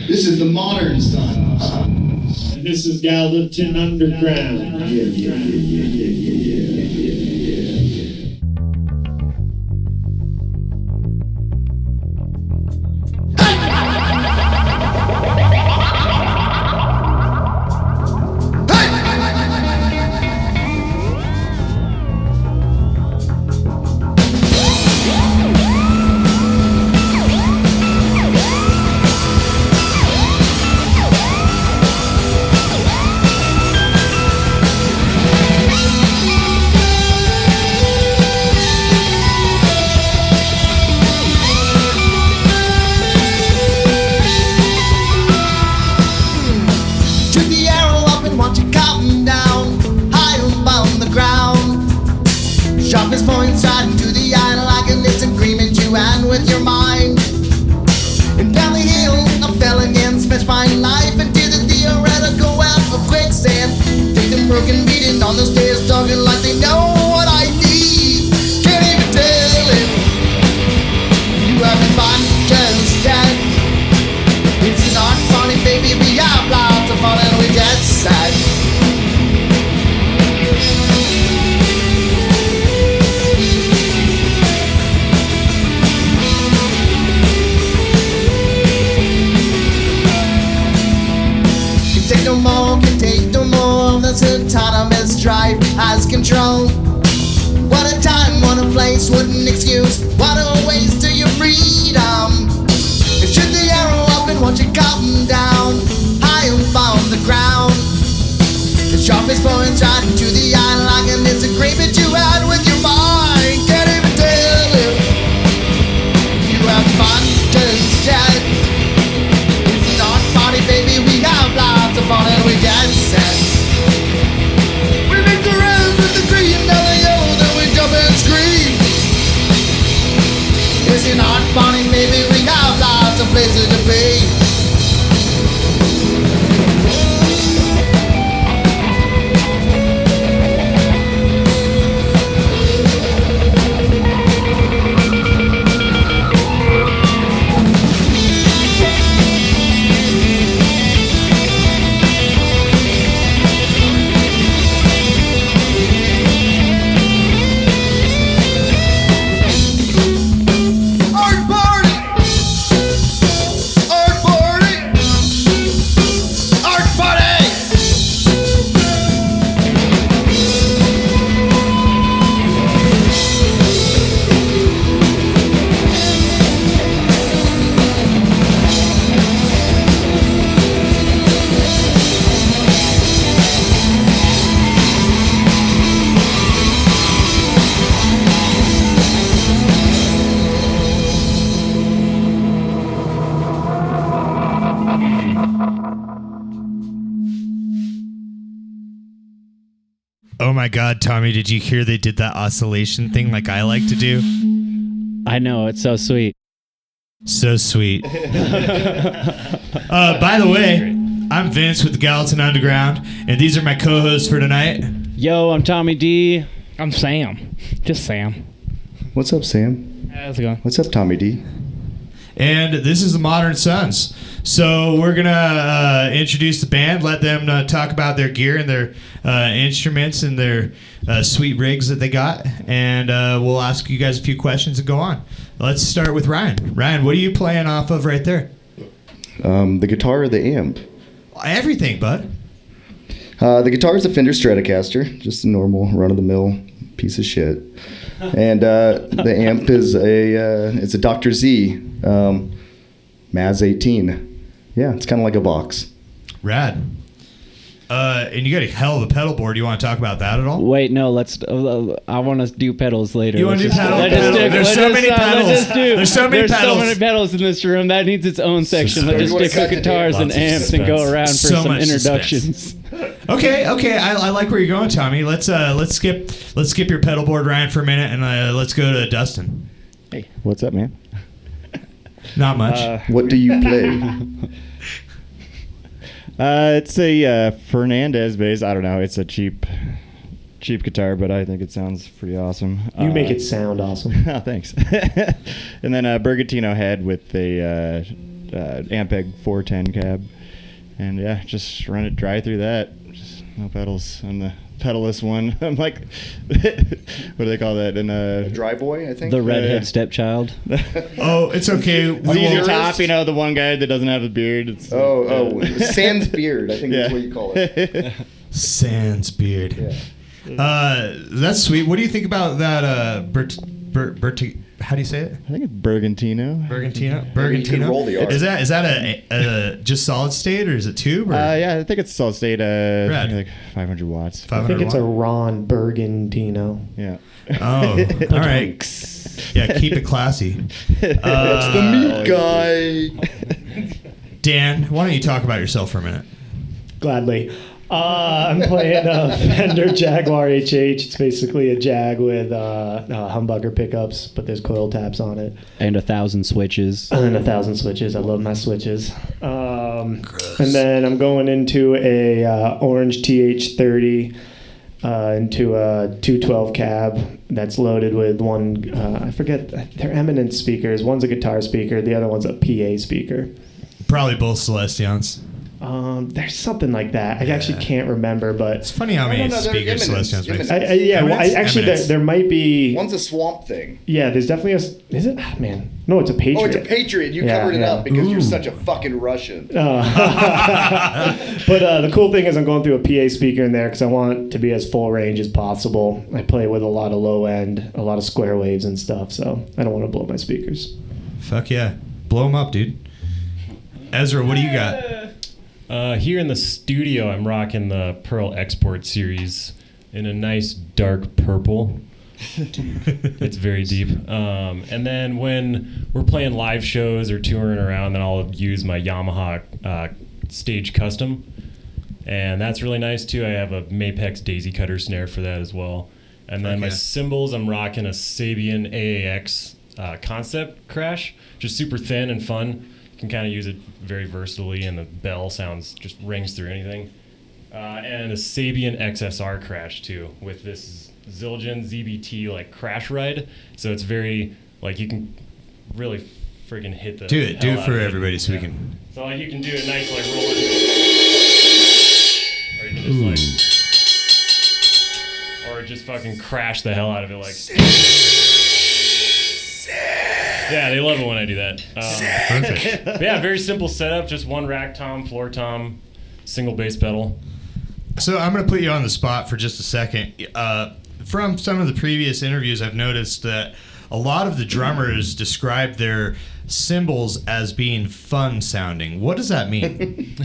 This is the Modern Sons. And this is Gallatin Underground. Yeah. Oh my God, Tommy, did you hear they did that oscillation thing like I like to do? I know, it's so sweet. So sweet. By the way, I'm Vince with the Gallatin Underground, and these are my co-hosts for tonight. Yo, I'm Tommy D. I'm Sam. Just Sam. What's up, Sam? How's it going? What's up, Tommy D? And this is the Modern Sons. So we're going to introduce the band, let them talk about their gear and their instruments and their sweet rigs that they got. And we'll ask you guys a few questions and go on. Let's start with Ryan. Ryan, what are you playing off of right there? The guitar or the amp? Everything, bud. The guitar is a Fender Stratocaster, just a normal run-of-the-mill piece of shit. And the amp is it's a Dr. Z Maz 18. Yeah, it's kind of like a Vox. Rad. And you got a hell of a pedal board. You want to talk about that at all? Wait, no, let's. I want to do pedals later. You want to do pedals? There's so many pedals. There's so many pedals in this room. That needs its own section. Let's just stick with guitars and amps and go around for some introductions. Okay. I like where you're going, Tommy. Let's skip your pedal board, Ryan, for a minute, and let's go to Dustin. Hey, what's up, man? Not much. What do you play? It's a Fernandez bass. I don't know. It's a cheap guitar, but I think it sounds pretty awesome. You make it sound awesome. Oh, thanks. And then a Bergantino head with a Ampeg 410 cab, and yeah, just run it dry through that. Just no pedals on the pedalless one. I'm like, what do they call that? And Dry boy, I think. The redhead stepchild. Oh, it's okay. Easy top, you know, the one guy that doesn't have a beard. It's, Sans beard, I think that's what you call it. Sans beard. Yeah. That's sweet. What do you think about that? How do you say it? I think it's Bergantino. You can roll the R. Is that a just solid state or is it tube? Or? Yeah, I think it's solid state. Rad. Like 500 watts. 500 I think it's a watt? Ron Bergantino. Yeah. Oh, all right. Yeah, keep it classy. That's the meat guy. Dan, why don't you talk about yourself for a minute? Gladly. I'm playing a Fender Jaguar HH. It's basically a Jag with humbucker pickups, but there's coil taps on it. And 1,000 switches. And 1,000 switches. I love my switches. And then I'm going into a orange TH30 into a 212 cab that's loaded with one, I forget, they're Eminence speakers. One's a guitar speaker. The other one's a PA speaker. Probably both Celestions. There's something like that. I actually can't remember, but It's funny how many they're speakers Eminence. Celestions make. Eminence? There might be. One's a swamp thing. Yeah, there's definitely a. Is it? Man, no, it's a Patriot. Oh, it's a Patriot. You Yeah, covered it yeah. up because you're such a fucking Russian. But the cool thing is I'm going through a PA speaker in there because I want to be as full range as possible. I play with a lot of low end, a lot of square waves and stuff, so I don't want to blow my speakers. Fuck yeah. Blow them up, dude. Ezra, what do you got? Here in the studio, I'm rocking the Pearl Export series in a nice dark purple. It's very deep. And then when we're playing live shows or touring around, then I'll use my Yamaha Stage Custom. And that's really nice too. I have a Mapex Daisy Cutter snare for that as well. And then my cymbals, I'm rocking a Sabian AAX Concept Crash, just super thin and fun. Can kind of use it very versatilely, and the bell sounds just rings through anything. And a Sabian XSR Crash too, with this Zildjian ZBT like crash ride. So it's very like you can really friggin' hit the. Do it hell out for of it. everybody so we can. So like you can do a nice like roll it, or you can just like, or just fucking crash the hell out of it like. Yeah, they love it when I do that. Perfect. But yeah, very simple setup. Just one rack tom, floor tom, single bass pedal. So I'm going to put you on the spot for just a second. From some of the previous interviews, I've noticed that a lot of the drummers describe their cymbals as being fun sounding. What does that mean?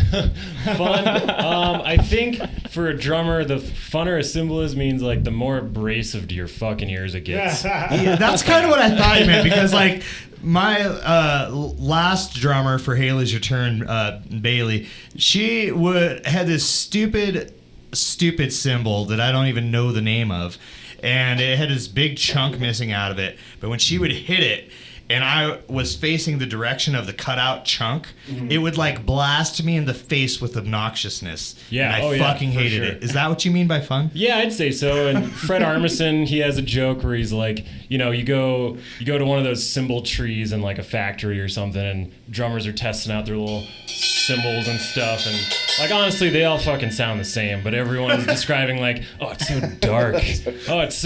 Fun. I think for a drummer, the funner a cymbal is means like the more abrasive to your fucking ears it gets. Yeah, that's kind of what I thought you meant, because like my last drummer for Haley's Return, Bailey, she had this stupid cymbal that I don't even know the name of, and it had this big chunk missing out of it. But when she would hit it, and I was facing the direction of the cutout chunk, it would like blast me in the face with obnoxiousness. Yeah, and I fucking hated it. Is that what you mean by fun? Yeah, I'd say so. And Fred Armisen, he has a joke where he's like, you know, you go to one of those cymbal trees in like a factory or something, and drummers are testing out their little cymbals and stuff, and like honestly, they all fucking sound the same, but everyone's describing like, oh, it's so dark, oh, it's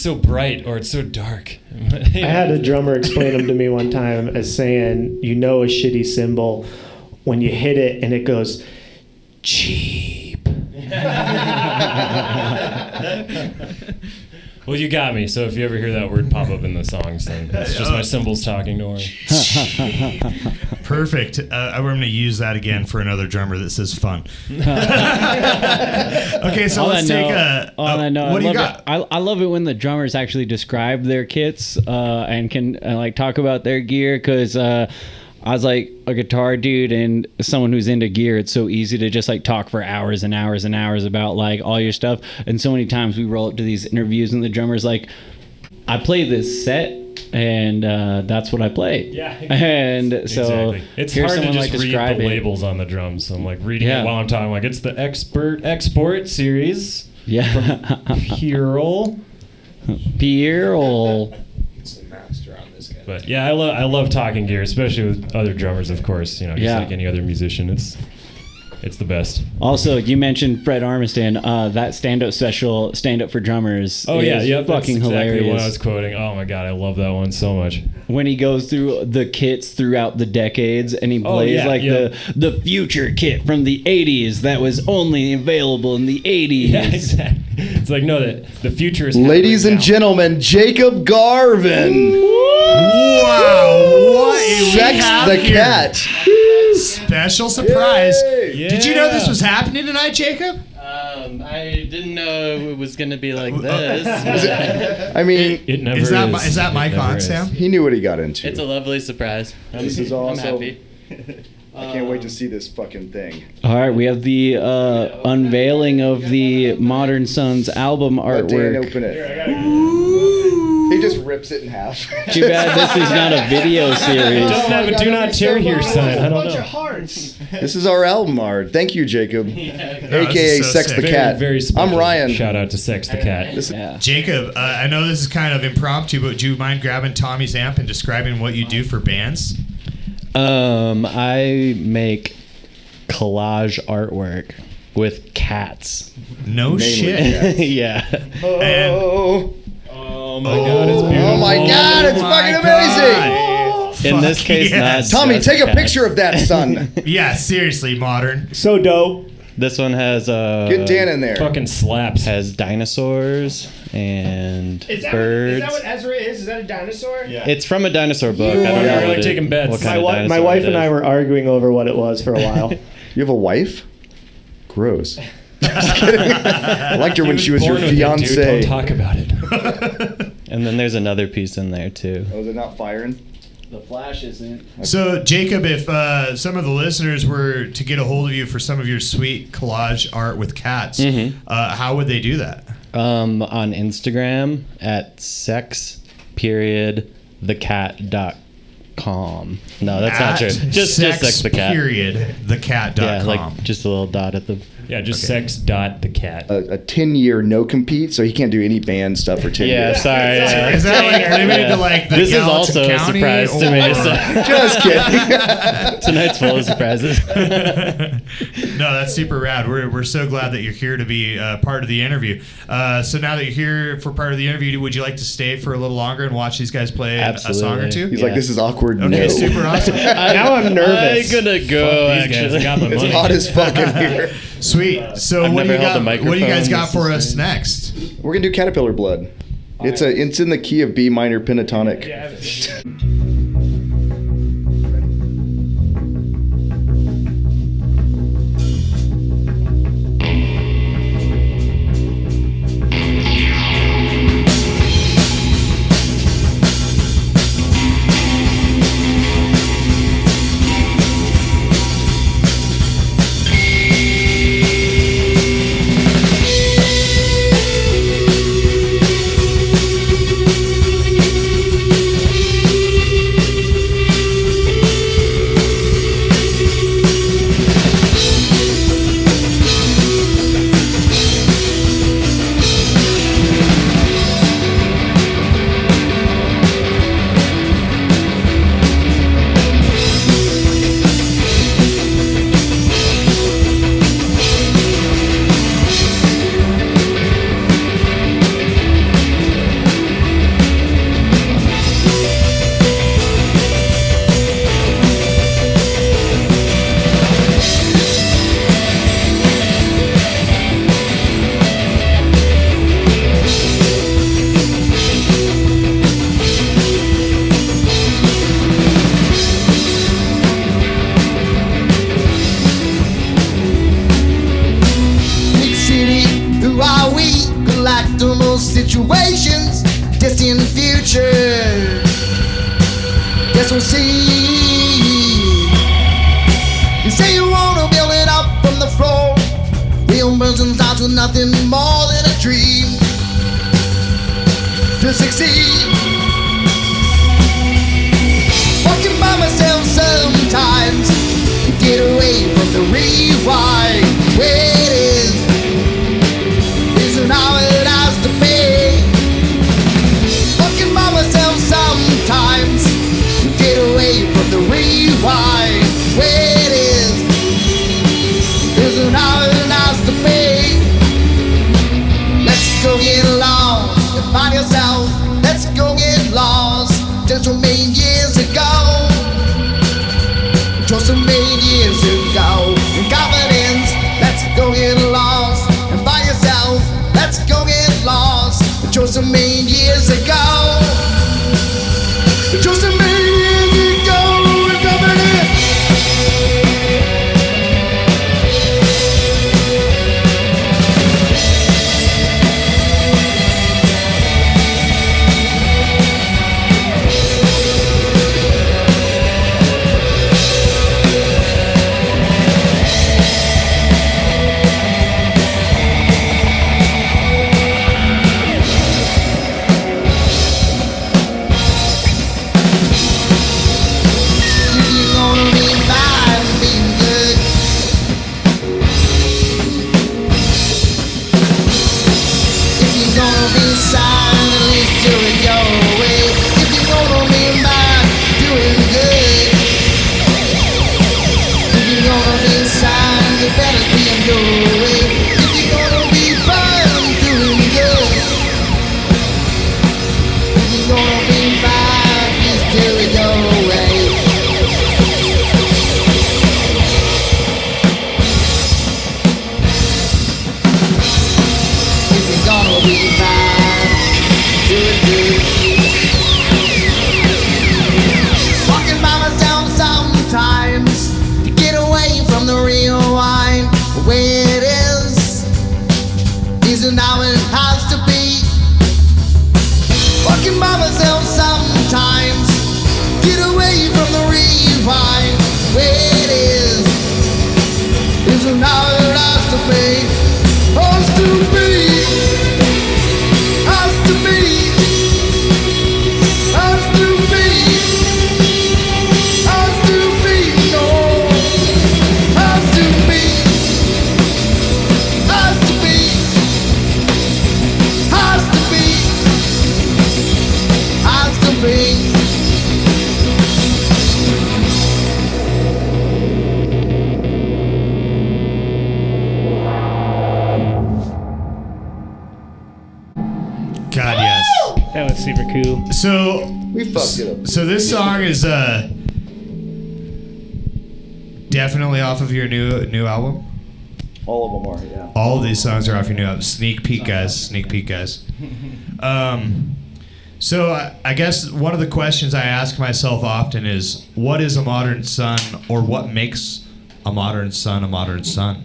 so bright, or it's so dark. I had a drummer explain them to me one time as saying, you know, a shitty cymbal when you hit it and it goes cheap. Well, you got me. So if you ever hear that word pop up in the songs, then it's just my cymbals talking. Don't worry. Perfect. We're going to use that again for another drummer that says fun. Okay, so let's take a. What do you got? I love it when the drummers actually describe their kits and can like talk about their gear, because I was like a guitar dude and someone who's into gear. It's so easy to just like talk for hours and hours and hours about like all your stuff. And so many times we roll up to these interviews and the drummer's like, I play this set and that's what I play. Yeah. And so exactly. It's here's hard to someone, just like, read describe the it. labels on the drums. So I'm like reading it while I'm talking. Like it's the Export series. Yeah. From Pierrel. Pierrel. It's the master on this guy. But yeah, I love talking gear, especially with other drummers, of course. You know, just like any other musician, it's the best. Also, you mentioned Fred Armiston. That stand-up special, Stand Up for Drummers. Oh yeah, is yep, fucking that's exactly hilarious. what I was quoting. Oh my god, I love that one so much. When he goes through the kits throughout the decades and he plays the future kit from the 80s that was only available in the 80s. Yeah, exactly. It's like, no, the future is Ladies happening and now. gentlemen, Jacob Garvin. Wow! What we Sex have the here. cat. Special surprise. Yay. Did you know this was happening tonight, Jacob? I didn't know it was going to be like this. I mean, It never Is that mic It never on, is. Sam? he knew what he got into. It's a lovely surprise. This is I'm awesome. happy. I can't wait to see this fucking thing. All right, we have the unveiling of the Modern Sons album Let Dan artwork. open it. He just rips it in half. Too bad this is not a video It series. doesn't have a do not tear here sign. I don't know. hearts. This is our album art. Thank you, Jacob. AKA this is so Sex sick. the Very, Cat. very special. I'm Ryan. Shout out to Sex the Cat. Yeah. Jacob, I know this is kind of impromptu, but do you mind grabbing Tommy's amp and describing what you do for bands? I make collage artwork with cats. No Mainly shit. cats. Yeah. Oh. Oh my god, it's beautiful. Oh my god, it's fucking amazing. In this case, yes. not Tommy, just take a cats. picture of that, son. Yeah, seriously, modern. So dope. This one has Get Dan in there. Fucking slaps. has dinosaurs and Is that birds. what Ezra is? Is that a dinosaur? Yeah. It's from a dinosaur book. I don't Yeah, know we're what like taking bets. what kind My of my dinosaur wife it and I is. were arguing over what it was for a while. You have a wife? Gross. Just kidding. I liked her when she was your Born with it, dude. fiance. Don't talk about it. And then there's another piece in there too. Oh, is it not firing? The flash isn't. So, Jacob, if some of the listeners were to get a hold of you for some of your sweet collage art with cats, how would they do that? On Instagram at sex.thecat.com. No, that's not true. Just sex the cat. Thecat.com. Yeah, like just a little dot at the. Yeah, just sex dot the cat. A 10-year no compete, so he can't do any band stuff for 10 Yeah, years. sorry. Is that like limited to like the This is Gallatin also a County, surprise to me. or- So Just kidding. tonight's full of surprises. No, that's super rad. We're so glad that you're here to be part of the interview. So now that you're here for part of the interview, would you like to stay for a little longer and watch these guys play a song or two? He's like, this is awkward. Okay, No. super awesome. Now I'm nervous. I'm gonna go. Fuck these guys, I got my It's money. hot as fucking here. Sweet. So I've what do you never held got? a What do you guys microphone. got for This us is next? We're gonna do Caterpillar Blood. It's in the key of B minor pentatonic. Big city, who are we? Collect on those situations, distant future. Guess we'll see. You say you wanna build it up from the floor. Real person starts with nothing more than a dream. To succeed, walking by myself sometimes. Get away from the rewind. Waiting isn't how it has to be. Walking by myself sometimes. by yourself. Let's go get lost. Just a million years ago. Just a million years ago. In confidence, let's go get lost. And by yourself, let's go get lost. Just a million years ago. Just a million years ago. In confidence. God, yes. That was super cool. So We fucked it up. So this song is definitely off of your new album. All of them are, yeah. All of these songs are off your new album. Sneak peek, guys. Sneak peek, guys. So I guess one of the questions I ask myself often is, what is a modern son, or what makes a modern son a modern son?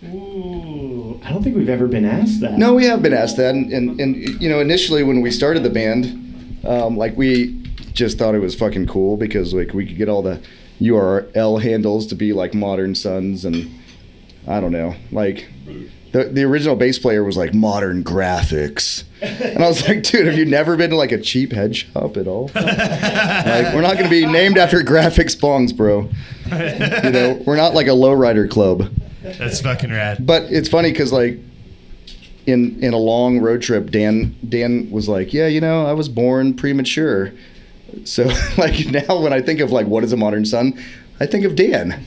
Ooh, I don't think we've ever been asked that. No, we have been asked that, and you know, initially when we started the band, like we just thought it was fucking cool because like we could get all the URL handles to be like Modern Sons, and I don't know, like the original bass player was like Modern Graphics, and I was like, dude, have you never been to like a cheap head shop at all? Like, we're not gonna be named after graphics bongs, bro. You know, we're not like a lowrider club. That's fucking rad. But it's funny because like in a long road trip, Dan was like, yeah, you know, I was born premature. So like now when I think of like what is a modern son, I think of Dan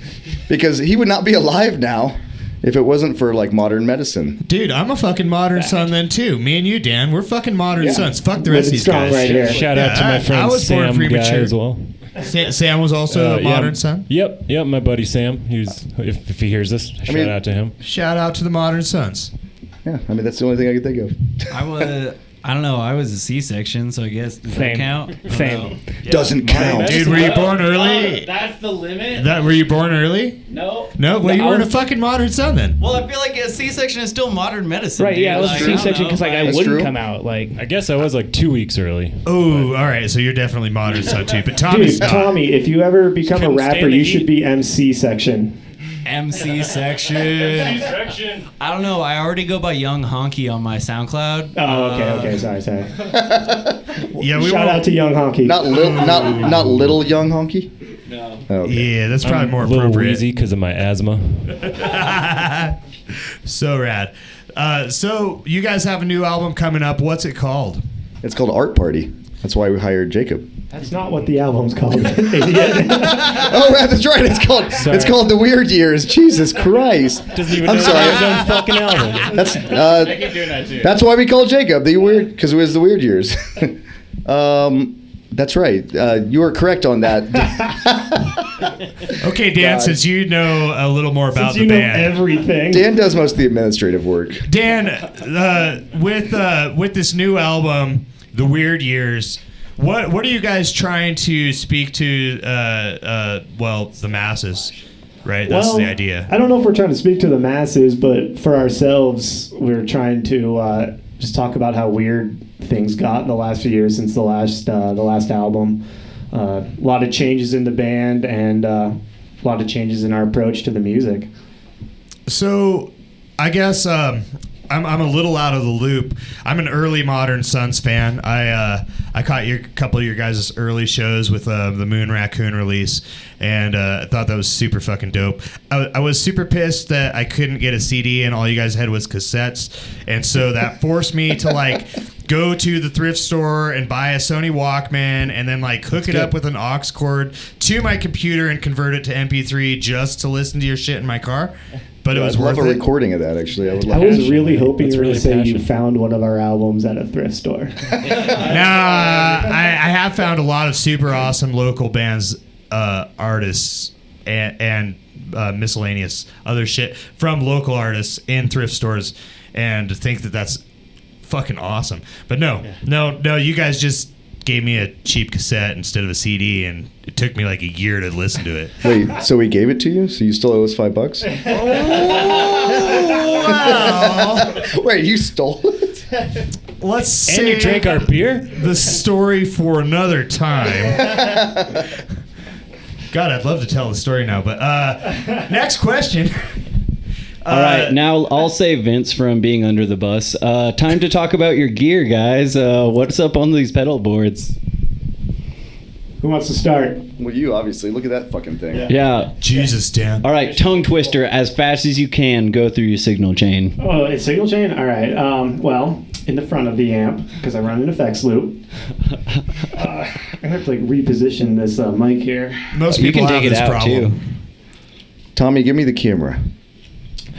because he would not be alive now if it wasn't for like modern medicine. Dude, I'm a fucking modern son then too. Me and you, Dan, we're fucking modern sons. Fuck the rest of these guys. Right here. Shout out to my friend I was Sam born premature Guy as well. Sam was also a modern son? Yep, my buddy Sam. If he hears this, shout out to him. Shout out to the modern sons. Yeah, I mean, that's the only thing I could think of. I don't know. I was a C-section, so I guess does that count? Same. Yeah. Doesn't count. Dude, were you born early? That's the limit? Were you born early? No. No? Well, you weren't a fucking modern son then. Well, I feel like a C-section is still modern medicine. Right, dude. yeah, I was a C-section because like I That's wouldn't true. come out. Like I guess I was like 2 weeks early. Oh, all right. So you're definitely modern son too. But Tommy's Dude, not. Tommy, if you ever become a couldn't rapper, stand the you heat. should be MC section. MC section. I don't know. I already go by Young Honky on my SoundCloud. Oh, okay. Sorry. Yeah, we Shout won't- out to Young Honky. Not little young honky. No. Oh, okay. Yeah, that's probably more a little appropriate. wheezy because of my asthma. So rad. So you guys have a new album coming up. What's it called? It's called Art Party. That's why we hired Jacob. That's not what the album's called, idiot. Oh, that's right. It's called The Weird Years. Jesus Christ. Doesn't even I'm know sorry. his own fucking album. That's I keep doing that too. that's why we call Jacob the weird, because it was The Weird Years. That's right. You were correct on that. Okay, Dan, God. since you know a little more about Since you the know band. everything. Dan does most of the administrative work. Dan, with this new album, The Weird Years, what are you guys trying to speak to? The masses, right? That's the idea. I don't know if we're trying to speak to the masses, but for ourselves, we're trying to just talk about how weird things got in the last few years since the last album. A lot of changes in the band and a lot of changes in our approach to the music. So, I guess I'm a little out of the loop. I'm an early Modern Sons fan. I caught a couple of your guys' early shows with the Moon Raccoon release, and I thought that was super fucking dope. I was super pissed that I couldn't get a CD and all you guys had was cassettes, and so that forced me to like go to the thrift store and buy a Sony Walkman and then like hook it up with an aux cord to my computer and convert it to MP3 just to listen to your shit in my car. But it was I'd worth love a it. recording of that, actually. I was really hoping you were going to say you passion. found one of our albums at a thrift store. I have found a lot of super awesome local bands, artists, and miscellaneous other shit from local artists in thrift stores, and think that that's fucking awesome. But no, you guys just gave me a cheap cassette instead of a CD, and it took me like a year to listen to it. Wait, so we gave it to you? So you still owe us $5? Wow. Wait, you stole it? Let's And you drank our beer? The story for another time. God, I'd love to tell the story now, but next question. All right, now I'll save Vince from being under the bus. Time to talk about your gear, guys. What's up on these pedal boards? Who wants to start? Well, you obviously. Look at that fucking thing. Yeah. Jesus, Dan. All right, tongue twister as fast as you can. Go through your signal chain. Oh, it's signal chain? All right. Well, in the front of the amp, because I run an effects loop. I have to like reposition this mic here. Most You people can have take it this out problem. too. Tommy, give me the camera.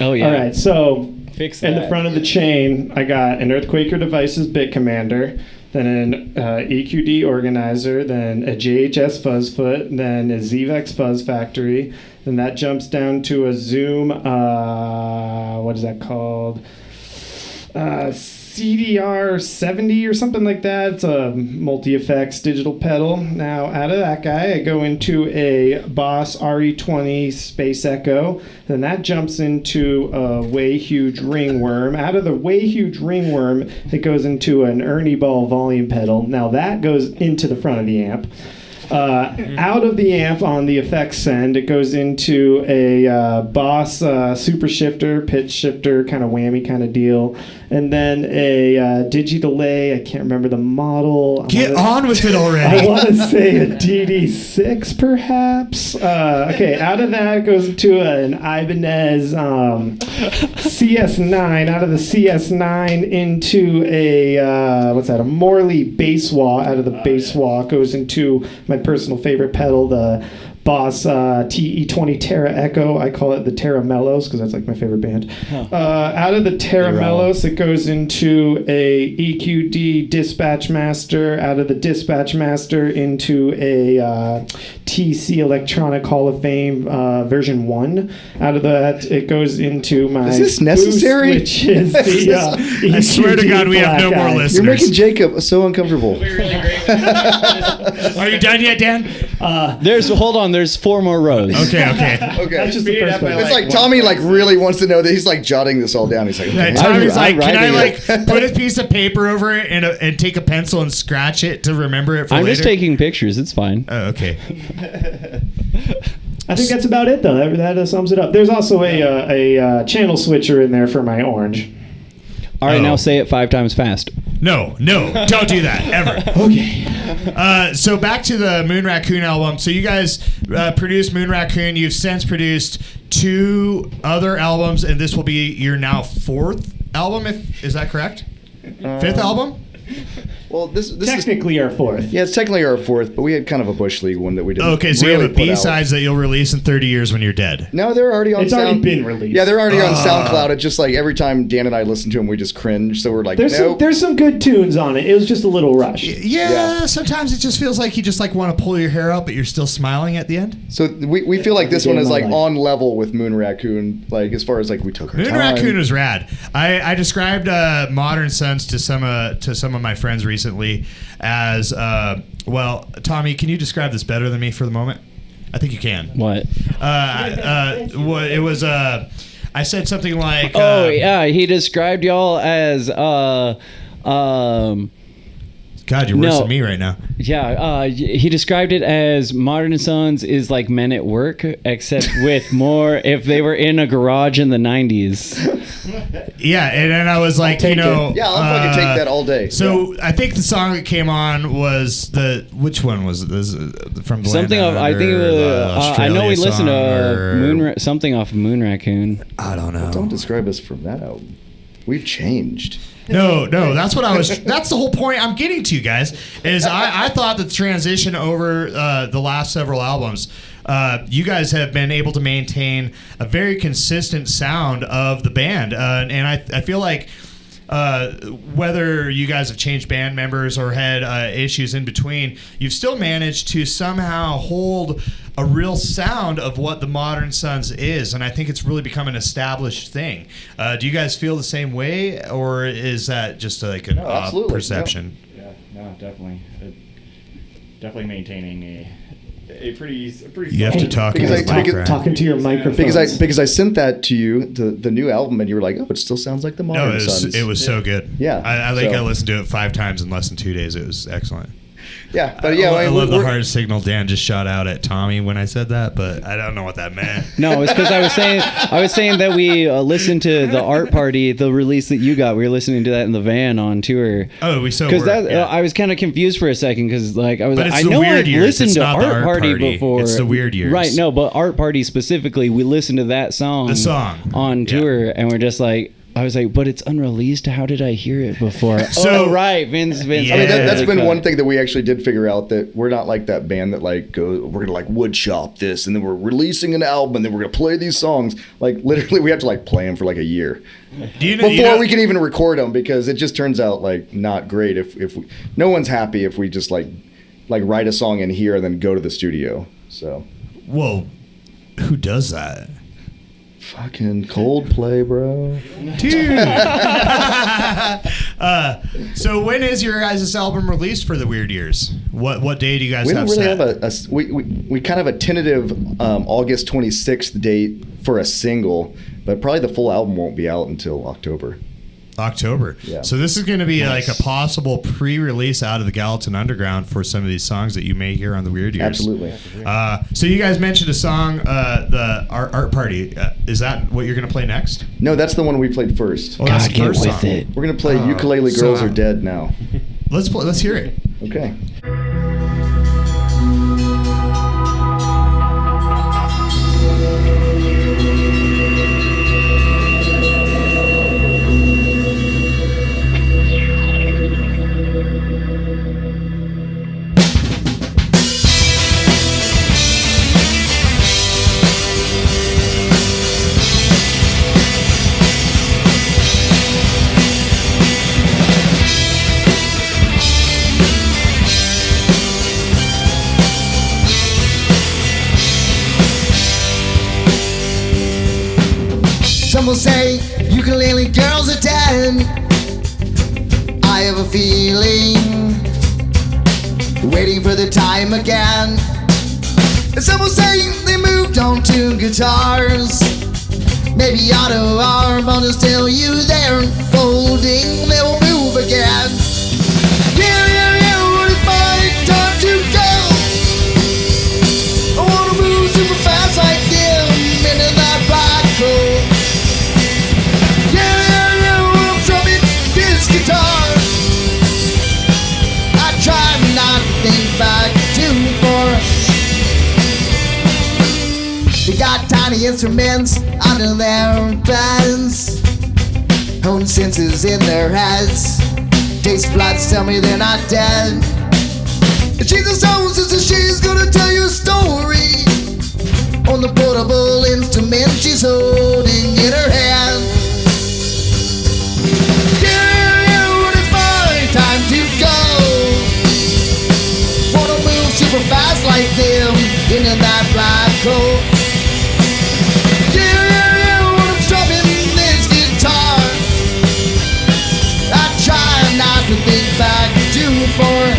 Oh yeah. All right, so Fix in that. the front of the chain, I got an Earthquaker Devices bit commander, then an EQD organizer, then a JHS fuzz foot, then a ZVEX fuzz factory, then that jumps down to a Zoom, what is that called? CDR 70 or something like that. It's a multi-effects digital pedal. Now, out of that guy, I go into a Boss RE20 Space Echo. Then that jumps into a Way Huge Ringworm. Out of the Way Huge Ringworm, it goes into an Ernie Ball volume pedal. Now, that goes into the front of the amp. Out of the amp on the effects end, it goes into a Boss super shifter, pitch shifter, kind of whammy kind of deal, and then a Digi-Delay. I can't remember the model. Get on with it already. I want to say a DD6 perhaps. Okay, out of that it goes into an Ibanez CS9. Out of the CS9 into a a Morley bass wah. Out of the bass wah goes into my personal favorite pedal, the Boss TE20 Terra Echo. I call it the Terra Mellows because that's like my favorite band. Out of the Terra Mellows, it goes into a EQD Dispatch Master. Out of the Dispatch Master into a TC Electronic Hall of Fame version 1. Out of that, it goes into my Is this necessary? Boost, which is the I swear to God, we have no more listeners. You're making Jacob so uncomfortable. Are you done yet, Dan? There's 4 more rows. Okay. That's just the first one. It's like Tommy like really wants to know that he's like jotting this all down. He's like, okay. Tommy's like, I'm can I writing like put a piece of paper over it and take a pencil and scratch it to remember it for I'm later? just taking pictures. It's fine. Oh, okay. I think that's about it, though. That sums it up. There's also a channel switcher in there for my orange. All right, Oh. now say it 5 times fast. No, don't do that ever. Okay. So back to the Moon Raccoon album. So you guys produced Moon Raccoon. You've since produced 2 other albums, and this will be your now 4th album. Is that correct? 5th album? Well, this is technically our fourth. Yeah, it's technically our fourth, but we had kind of a Bush League one that we didn't. Okay, so really you have a put out. B-sides that you'll release in 30 years when you're dead. No, they're already on. It's already been released. Yeah, they're already on SoundCloud. It's just like every time Dan and I listen to them, we just cringe. So we're like, nope. There's some good tunes on it. It was just a little rushed. Yeah, sometimes it just feels like you just like want to pull your hair out, but you're still smiling at the end. So we feel like this Every one day is of my like life. on level with Moon Raccoon, like as far as like we took our Moon time. Raccoon was rad. I described Modern Sons to some of my friends recently as well. Tommy, can you describe this better than me for the moment? I think you can. What? It was. I said something like. He described y'all as. God, you're worse than me right now. Yeah, he described it as Modern Sons is like Men at Work, except with more if they were in a garage in the 90s. Yeah, and then I was like, Yeah, I'll fucking take that all day. So I think the song that came on was which one was it? This, from the Something Land off. I think it was. I know we listened to something off of Moon Raccoon. I don't know. Don't describe us from that album. We've changed. No, that's what I was. That's the whole point I'm getting to, guys. Is I thought the transition over the last several albums, you guys have been able to maintain a very consistent sound of the band, and I feel like whether you guys have changed band members or had issues in between, you've still managed to somehow hold a real sound of what the Modern Sons is, and I think it's really become an established thing. Do you guys feel the same way, or is that just like an perception? No. Yeah, definitely. Definitely maintaining a pretty. You have to talk into the microphone. Talking to your microphone. Because I sent that to you, the new album, and you were like, oh, it still sounds like the Modern Sons. It was so good. Yeah. I listened to it 5 times in less than 2 days. It was excellent. Yeah, but yeah, I love the heart signal Dan just shot out at Tommy when I said that, but I don't know what that meant. No, it's because I was saying that we listened to the Art Party, the release that you got. We were listening to that in the van on tour. Oh, we so because yeah. I was kind of confused for a second because like I was But like, it's I the know weird I've years. listened It's to not the Art Party before. It's the weird years. Right? No, but Art Party specifically, we listened to that song. The song on tour, and we're just like. I was like, but it's unreleased. How did I hear it before? So, right, Vince. Yeah. I mean, that's been one thing that we actually did figure out, that we're not like that band that like goes, we're gonna like wood shop this, and then we're releasing an album, and then we're gonna play these songs. Like literally, we have to like play them for like a year before we can even record them, because it just turns out like not great if we, no one's happy if we just like write a song in here and then go to the studio. So, well, who does that? Fucking Coldplay, bro. Dude. So when is your guys' album released for the Weird Years? What day do you guys we have don't really set? have we kind of a tentative August 26th date for a single, but probably the full album won't be out until October. Yeah. So this is going to be like a possible pre-release out of the Gallatin Underground for some of these songs that you may hear on the Weird Years. Absolutely. So you guys mentioned a song, the Art Party. Is that what you're going to play next? No, that's the one we played first. Oh, that's the first song. We're going to play Ukulele Girls Are Dead now. Let's hear it. Okay. Some will say ukulele girls are dead. I have a feeling, waiting for the time again. And some will say they moved on to guitars. Maybe auto harmon is still you there, folding, they'll move again. Yeah, it's my time to go. I wanna move super fast like them into that black hole. I'm drumming this guitar. I try not to think back too far. They got tiny instruments under their beds, own senses in their heads. case flights tell me they're not dead. She's a soul sister, she's gonna tell you a story on the portable instrument she's holding in her hand. Yeah, when it's my time to go, wanna move super fast like them into that black hole. Yeah, when I'm strumming this guitar, I try not to think back too far.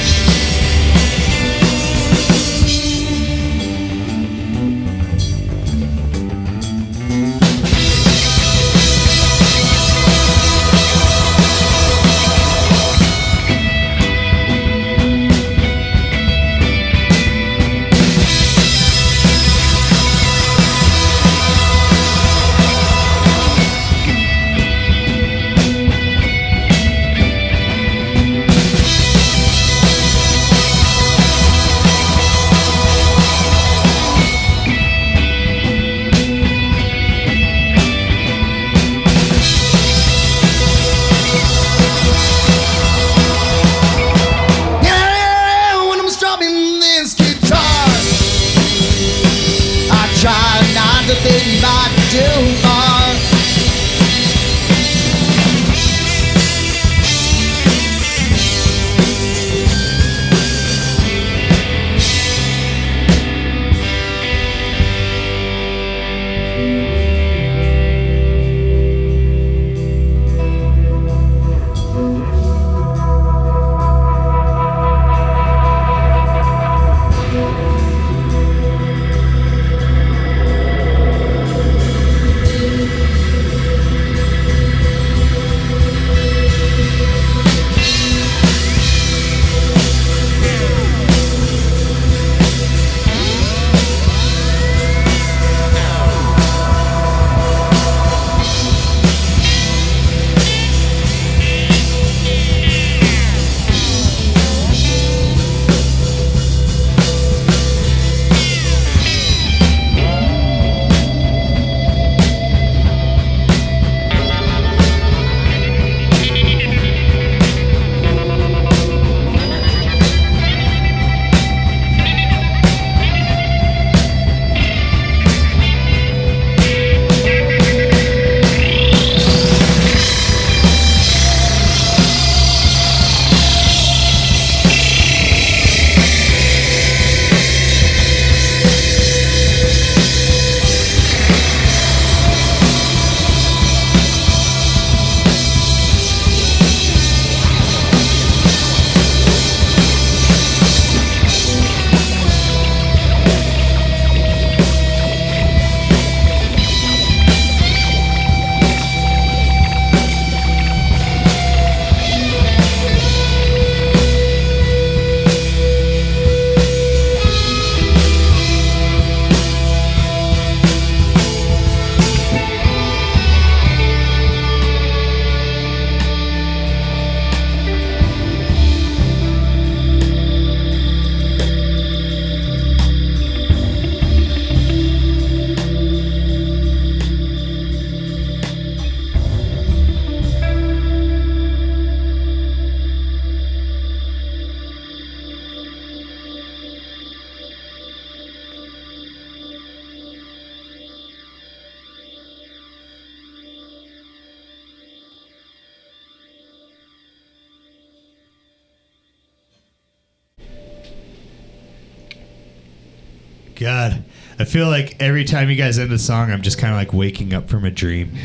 God, I feel like every time you guys end a song, I'm just kind of like waking up from a dream.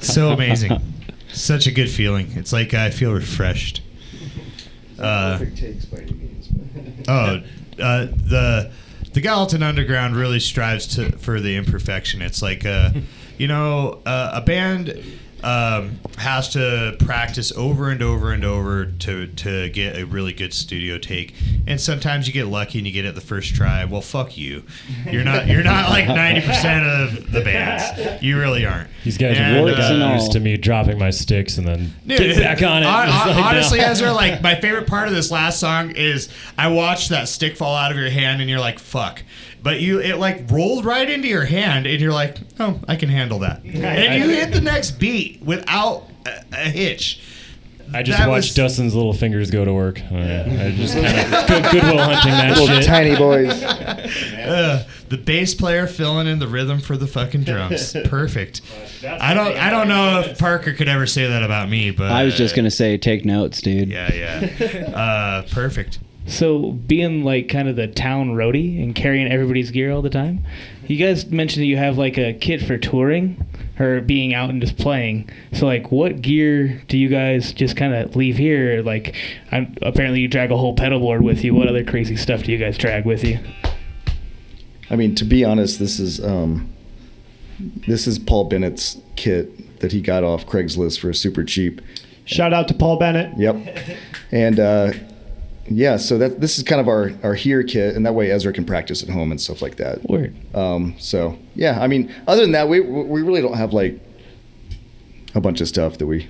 So amazing. Such a good feeling. It's like I feel refreshed. The Gallatin Underground really strives for the imperfection. It's like, a band has to practice over and over and over to get a really good studio take. And sometimes you get lucky and you get it the first try. Well, fuck you. You're not like 90% of the bands. You really aren't. These guys got used to me dropping my sticks and then getting back on it. Honestly, Ezra, like my favorite part of this last song is I watched that stick fall out of your hand and you're like, fuck. But it like rolled right into your hand and you're like, oh, I can handle that. And you hit the next beat without a hitch. I just That watched was- Dustin's little fingers go to work. I just kind of Goodwill hunting that Little shit. tiny boys. The bass player filling in the rhythm for the fucking drums. Perfect. I don't know if Parker could ever say that about me, but I was just gonna say, take notes, dude. Yeah. Perfect. So being like kind of the town roadie and carrying everybody's gear all the time, you guys mentioned that you have like a kit for touring or being out and just playing. So like, what gear do you guys just kind of leave here? Like, apparently you drag a whole pedal board with you. What other crazy stuff do you guys drag with you? I mean, to be honest, this is Paul Bennett's kit that he got off Craigslist for super cheap. Shout out to Paul Bennett. Yep. And yeah, so this is kind of our here kit, and that way Ezra can practice at home and stuff like that. Word. So yeah, I mean, other than that, we really don't have like a bunch of stuff that we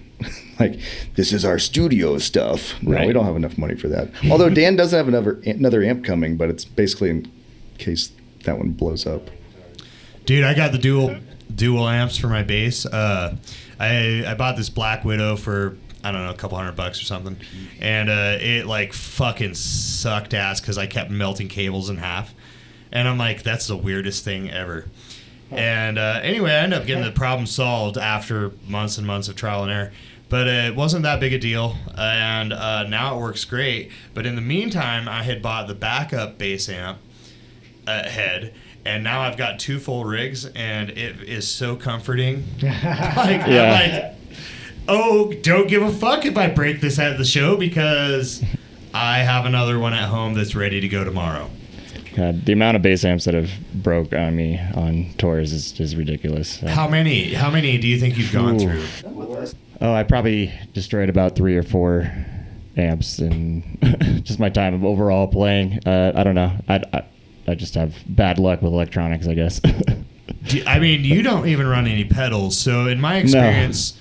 like. This is our studio stuff. No, Right. we don't have enough money for that. Although Dan does have another amp coming, but it's basically in case that one blows up. Dude, I got the dual amps for my bass. I bought this Black Widow for, I don't know, a couple $100 or something, and it like fucking sucked ass because I kept melting cables in half, and I'm like, that's the weirdest thing ever. And anyway, I ended up getting the problem solved after months and months of trial and error, but it wasn't that big a deal, and now it works great. But in the meantime, I had bought the backup bass amp head, and now I've got 2 full rigs, and it is so comforting. I'm like, oh, don't give a fuck if I break this at the show because I have another one at home that's ready to go tomorrow. God, the amount of bass amps that have broke on me on tours is ridiculous. How many do you think you've gone through? Oh, I probably destroyed about 3 or 4 amps in just my time of overall playing. I don't know. I just have bad luck with electronics, I guess. I mean, you don't even run any pedals, so in my experience,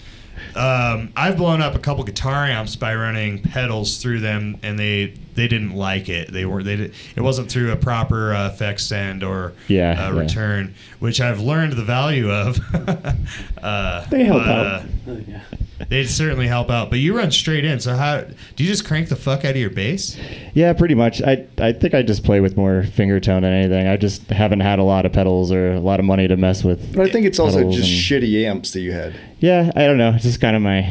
I've blown up a couple guitar amps by running pedals through them, and they didn't like it. It wasn't through a proper effects send or return, which I've learned the value of. They help out. They certainly help out. But you run straight in, so how do you just crank the fuck out of your bass? Yeah, pretty much. I think I just play with more finger tone than anything. I just haven't had a lot of pedals or a lot of money to mess with. But I think it's also just shitty amps that you had. Yeah, I don't know. It's just kind of my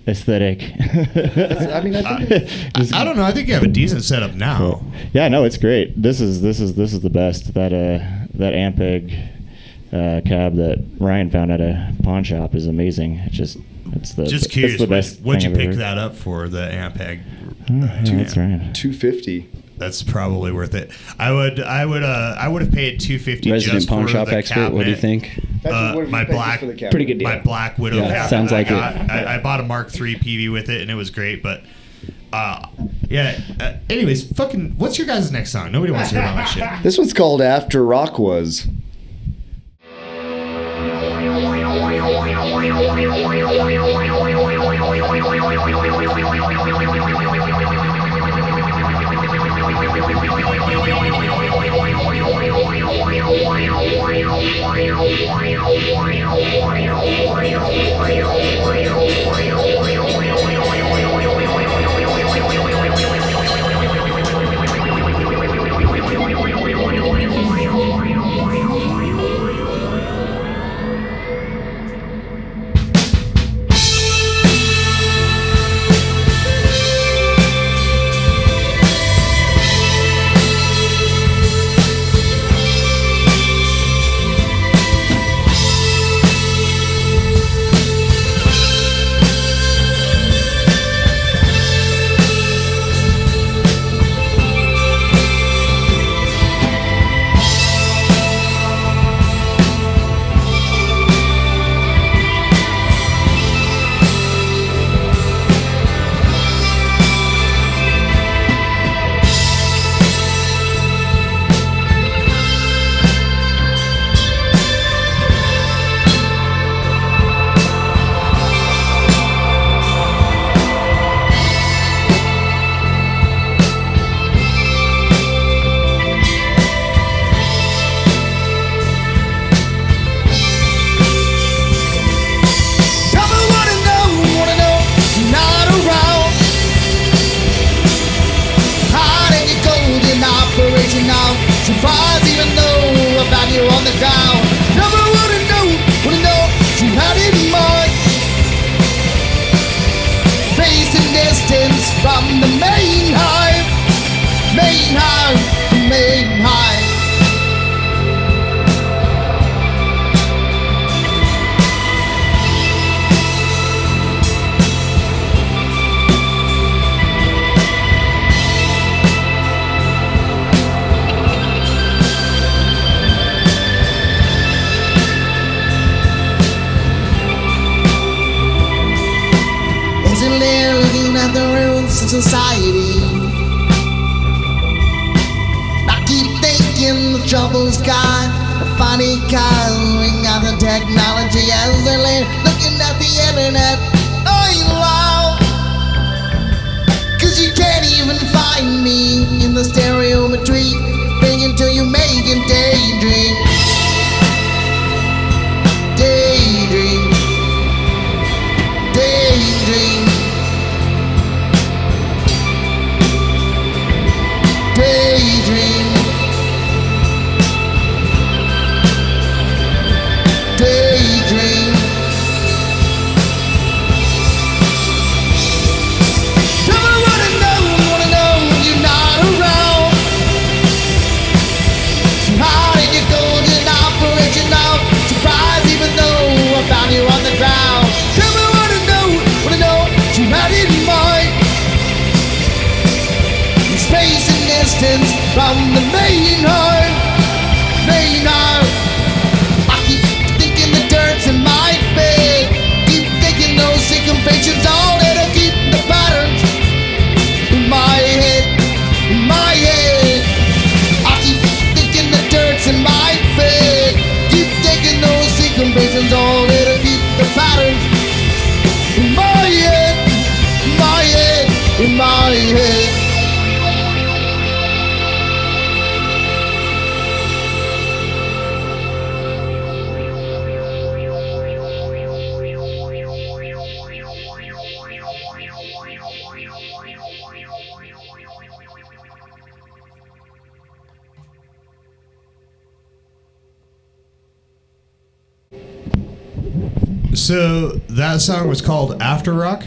aesthetic. I mean, I don't know. I think you have a decent setup now. Cool. Yeah, no, it's great. This is the best. That Ampeg cab that Ryan found at a pawn shop is amazing. It's curious. the best. What'd you thing I've pick ever that up for, the Ampeg? That's right. $250. That's probably worth it. I would have paid $250. Resident just pawn for shop the expert. cabinet. What do you think? My black, Pretty good deal. my Black Widow. Yeah, cabinet sounds like I bought a Mark III PV with it, and it was great. But anyways, fucking, what's your guys' next song? Nobody wants to hear about my shit. This one's called After Rock Was. in society. I keep thinking the trouble's gone. The funny coming out of technology as they're looking at the internet. Oh, you loud. 'Cause you can't even find me in the stereo retreat. Bring until you make it daydream. Daydream. Daydream. Daydream. Daydream. Tell me what I know when you're not around. So how did you go to an operation now? Surprise, even though I found you on the ground. Tell me what I know you had in mind. Space and distance from the main heart. Main heart. I keep thinking the dirt's in my bed. Keep thinking those syncophations all that'll keep the patterns in my head. In my head. I keep thinking the dirt's in my bed. Keep thinking those syncophations all that'll keep the patterns in my head. In my head. In my head. So that song was called After Rock?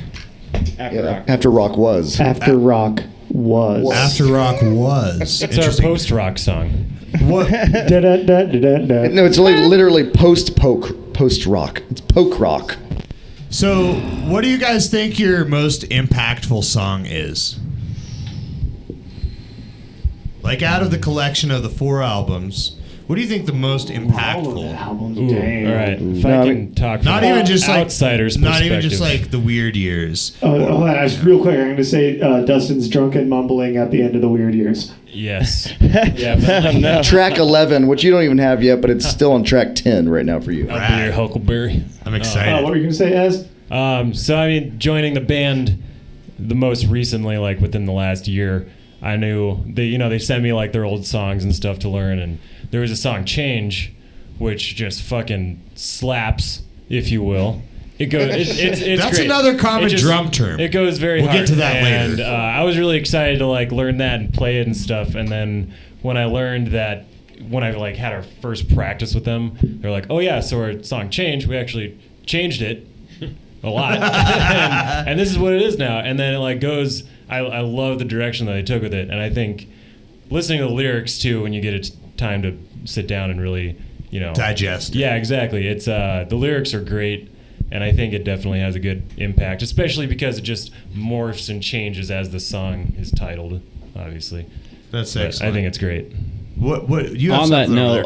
After Rock was. After Rock was. After Rock was. It's our post-rock song. What? Da-da-da-da-da-da. No, it's literally post rock. It's poke rock. So, what do you guys think your most impactful song is? Like, out of the collection of the 4 albums, what do you think the most impactful? Ooh, all right. If No, I I can mean, talk Not from even just like outsider's not even just perspective. like the weird years. Hold on, real quick. I'm going to say Dustin's drunken mumbling at the end of the weird years. Yes. Yeah. No. Track 11, which you don't even have yet, but it's still on track 10 right now for you. I'll be your Huckleberry. I'm excited. What were you going to say, Ez? So I mean, joining the band the most recently, like within the last year, I knew they sent me like their old songs and stuff to learn, and there was a song "Change," which just fucking slaps, if you will. It goes. It's That's great. another common It just- drum term. It goes very We'll hard. get to that and, later. I was really excited to like learn that and play it and stuff. And then when I learned that, when I like had our first practice with them, they're like, "Oh yeah, so our song Change, we actually changed it a lot, and this is what it is now." And then it like goes. I love the direction that they took with it, and I think listening to the lyrics too, when you get it time to sit down and really, digest. Yeah, exactly. It's the lyrics are great, and I think it definitely has a good impact, especially because it just morphs and changes as the song is titled. Obviously, That's but excellent. I think it's great. What you have On that something over there,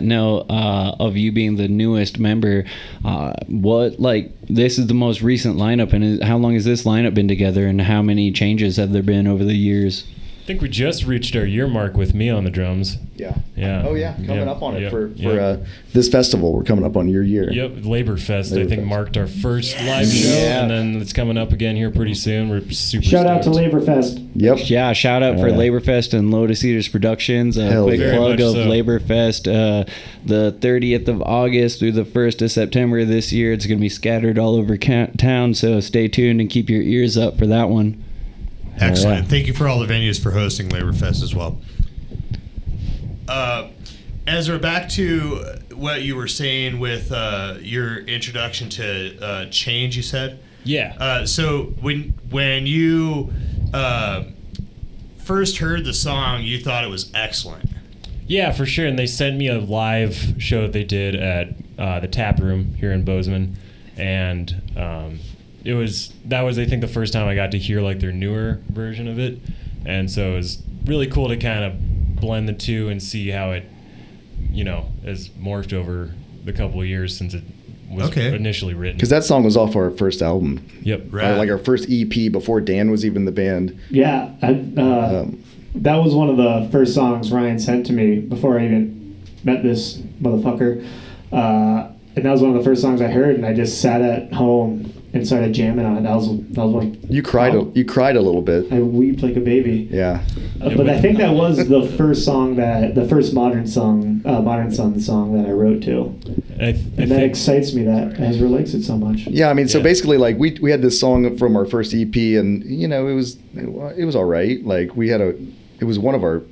note, Tommy. of you being the newest member, this is the most recent lineup, and how long has this lineup been together, and how many changes have there been over the years? I think we just reached our year mark with me on the drums. Yeah. Yeah. Oh yeah, coming Yep. up on it Yep. for Yep. this festival. We're coming up on your year. Yep, Labor Fest, I Labor think, Fest. marked our first live show, and then it's coming up again here pretty soon. We're super Shout out to stoked. Laborfest. Yep. Yeah, shout out for Yeah. Laborfest and Lotus Eaters Productions. A Hell quick yeah. Very plug much of so. Laborfest, the 30th of August through the 1st of September this year. It's going to be scattered all over town, so stay tuned and keep your ears up for that one. Excellent. Thank you for all the venues for hosting Labor Fest as well. Ezra, back to what you were saying with your introduction to change. You said, Yeah. So when you first heard the song, you thought it was excellent. Yeah, for sure. And they sent me a live show that they did at the Tap Room here in Bozeman, and that was I think the first time I got to hear like their newer version of it, and so it was really cool to kind of blend the two and see how it, has morphed over the couple of years since it was initially written. Because that song was off our first album. Yep. Like our first EP before Dan was even the band. Yeah, that was one of the first songs Ryan sent to me before I even met this motherfucker. And that was one of the first songs I heard, and I just sat at home and started jamming on it. That was like you cried a little bit. I wept like a baby. Yeah. But I think that was the first song the first Modern Sun song that I wrote to. And that excites me that Ezra likes it so much. Yeah, I mean, so basically, like we had this song from our first EP, and it was all right. Like it was one of our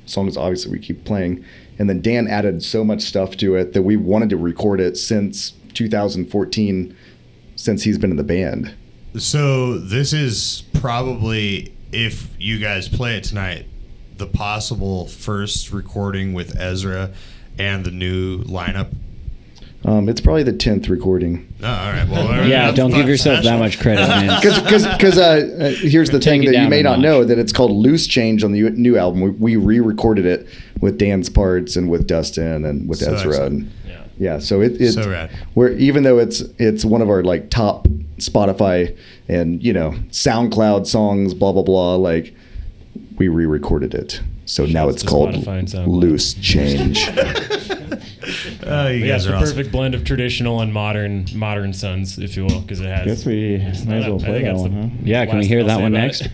songs. Obviously, we keep playing, and then Dan added so much stuff to it that we wanted to record it since 2014, since he's been in the band. So this is probably, if you guys play it tonight, the possible first recording with Ezra and the new lineup. It's probably the 10th recording. Oh, all right. Well, yeah, don't give yourself that much credit, man. Because here's the thing that you may not know, that it's called Loose Change on the new album. We re-recorded it with Dan's parts and with Dustin and with Ezra. And, so it's so rad. Even though it's one of our like top Spotify and SoundCloud songs, blah blah blah, like we re-recorded it. So now it's called Loose Change. You guys it's are the awesome. perfect blend of traditional and modern Sons, if you will, because it has. Guess we might as well play that one, huh? Yeah, can we hear that one next?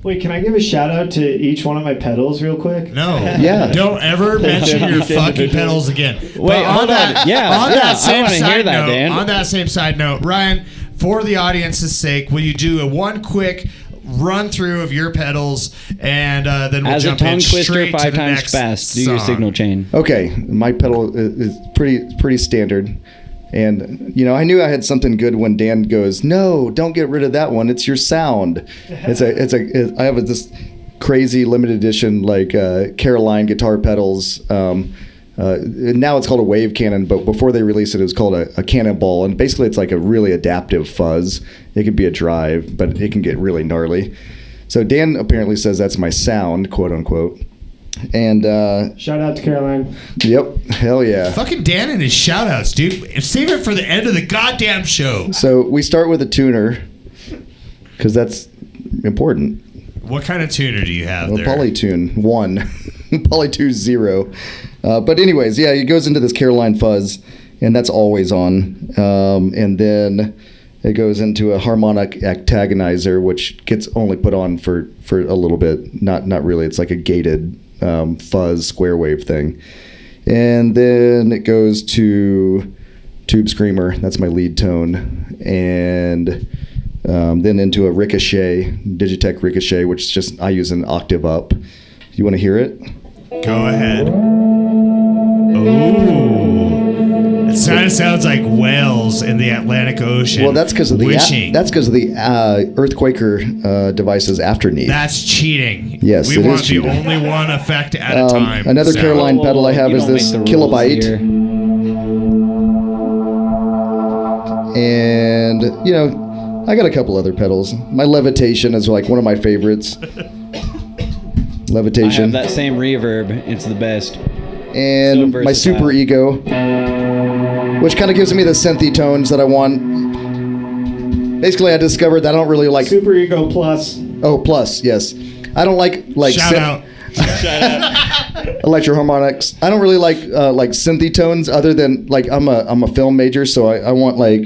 Wait, can I give a shout out to each one of my pedals real quick? No. Yeah. Don't ever mention your fucking pedals again. Wait, hold on. Yeah. On that same side note, Dan. on that same side note, Ryan, for the audience's sake, will you do one quick run through of your pedals, and then we'll As a jump tongue in twister straight 5 to the times next fast, do your song. signal chain. Okay, my pedal is pretty standard. And, I knew I had something good when Dan goes, no, don't get rid of that one. It's your sound. I have this crazy limited edition, like Caroline guitar pedals. Now it's called a wave cannon, but before they released it, it was called a cannonball. And basically it's like a really adaptive fuzz. It could be a drive, but it can get really gnarly. So Dan apparently says that's my sound, quote unquote. And shout out to Caroline. Yep, hell yeah. Fucking Dan and his shout outs, dude. Save it for the end of the goddamn show. So we start with a tuner, because that's important. What kind of tuner do you have there? Polytune 1. Polytune 0. But anyways, yeah, it goes into this Caroline fuzz, and that's always on. And then it goes into a harmonic antagonizer, which gets only put on for a little bit. Not really. It's like a gated fuzz square wave thing. And then it goes to Tube Screamer. That's my lead tone. And then into a Ricochet, Digitech Ricochet, which is just, I use an octave up. You want to hear it? Go ahead. Ooh. It kind of sounds like whales in the Atlantic Ocean. Well, that's because of the wishing. Earthquaker devices afterneath. That's cheating. Yes, we it want is cheating. only one effect at a time. Another So- Caroline pedal I have is this Kilobyte. And, I got a couple other pedals. My Levitation is like one of my favorites. Levitation. I have that same reverb. It's the best. And So my versatile. Super Ego, which kind of gives me the synthy tones that I want. Basically, I discovered that I don't really like Super Ego Plus. Oh, plus, yes. I don't like Shout out. electroharmonics. I don't really like synthy tones, other than like I'm a film major, so I want like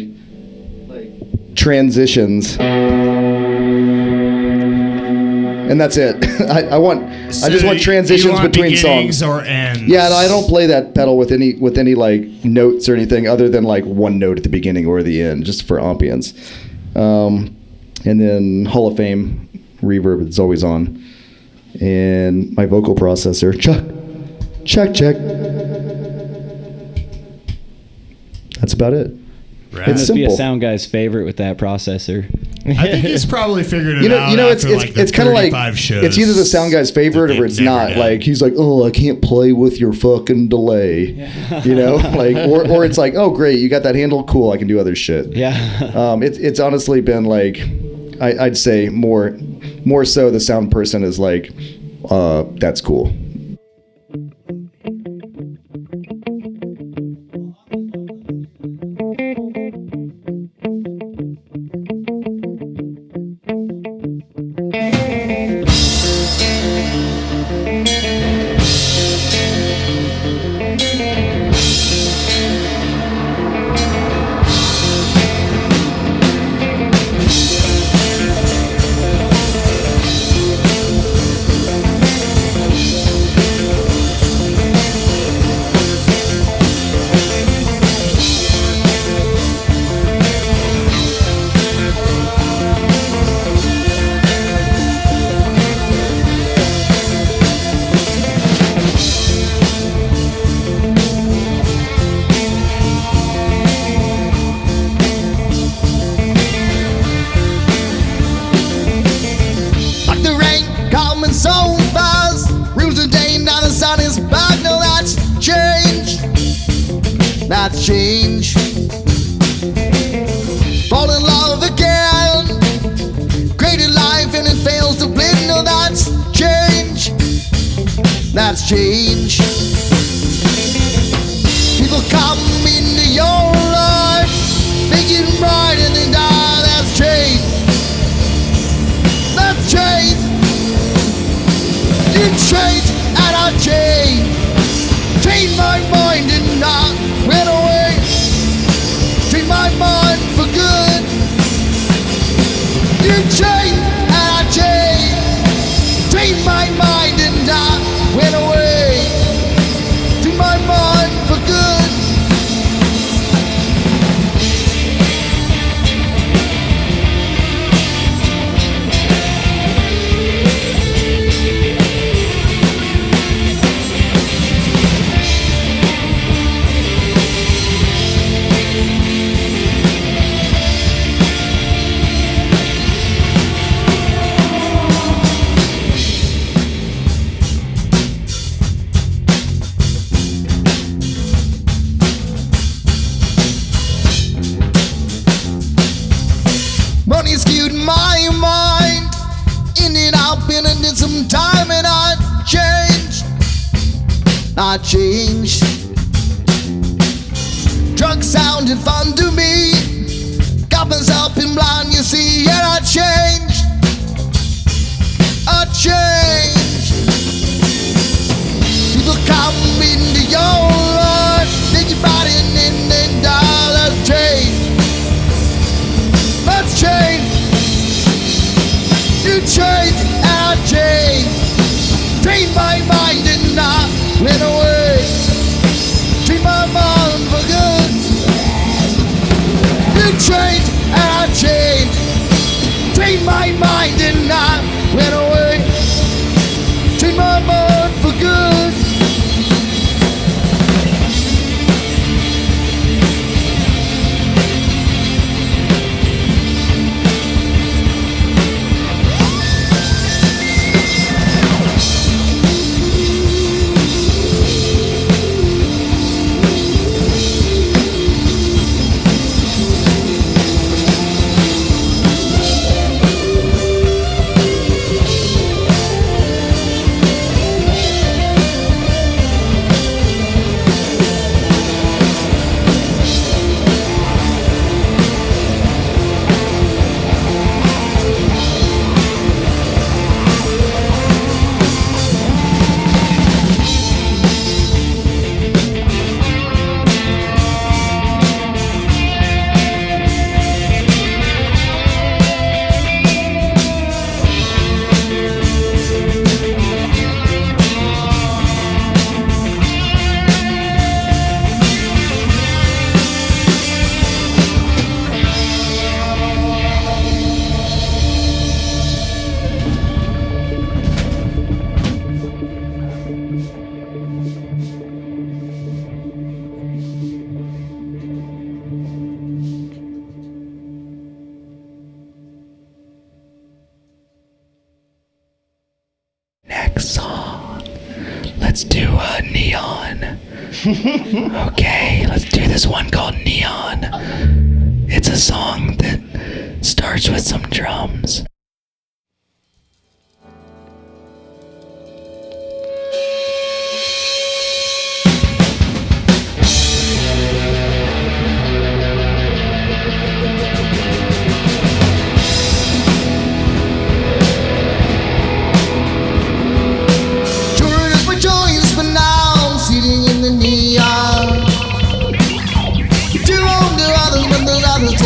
transitions. And that's it. I just want transitions between songs. Or ends. Yeah, no, I don't play that pedal with any like notes or anything other than like one note at the beginning or the end, just for ambience. And then Hall of Fame reverb is always on. And my vocal processor, check. That's about it. Right. It's Must be a simple. sound guy's favorite with that processor. I think he's probably figured it out. It's kind of like shows. it's either the sound guy's favorite or it's not. did. Like he's like, oh, I can't play with your fucking delay, like or it's like, oh great, you got that handle, cool, I can do other shit. Yeah. It's honestly been like, I'd say more so the sound person is like, that's cool. That's change. Fall in love again. Created life and it fails to blend. No, that's change. That's change. People come into your life, make it right and then die. That's change. That's change. You change and I change. Change my mind and I went away. Change my mind for good. You change and I change. Change my mind and I went away. Change my mind for good. Money skewed my mind. Ended up in it did some time and I changed. I changed. Drugs sounded fun to me. Got myself in blind, you see, and I changed. I changed. People come into your life, take your body and then die. Let's change. Let's change. You change and I change. Change my mind and I went away. Change my mind for good. You change and I change. Change my mind and I went away. Change my mind for good. Next song. Let's do Neon. Okay, let's do this one called Neon. It's a song that starts with some drums.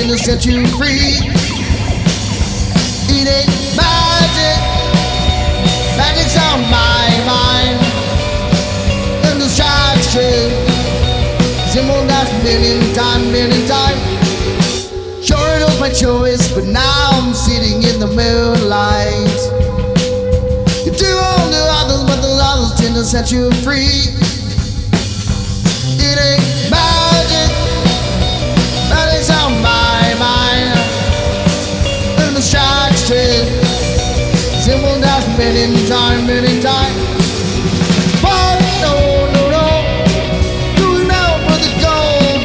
To set you free. It ain't magic. Magic's on my mind. And distraction. Simple that's million time. Sure it was my choice, but now I'm sitting in the moonlight. You do all the others, but the others tend to set you free. It ain't magic. Magic's on my mind. And distraction. Simple that's million time. But no. Going out for the gold.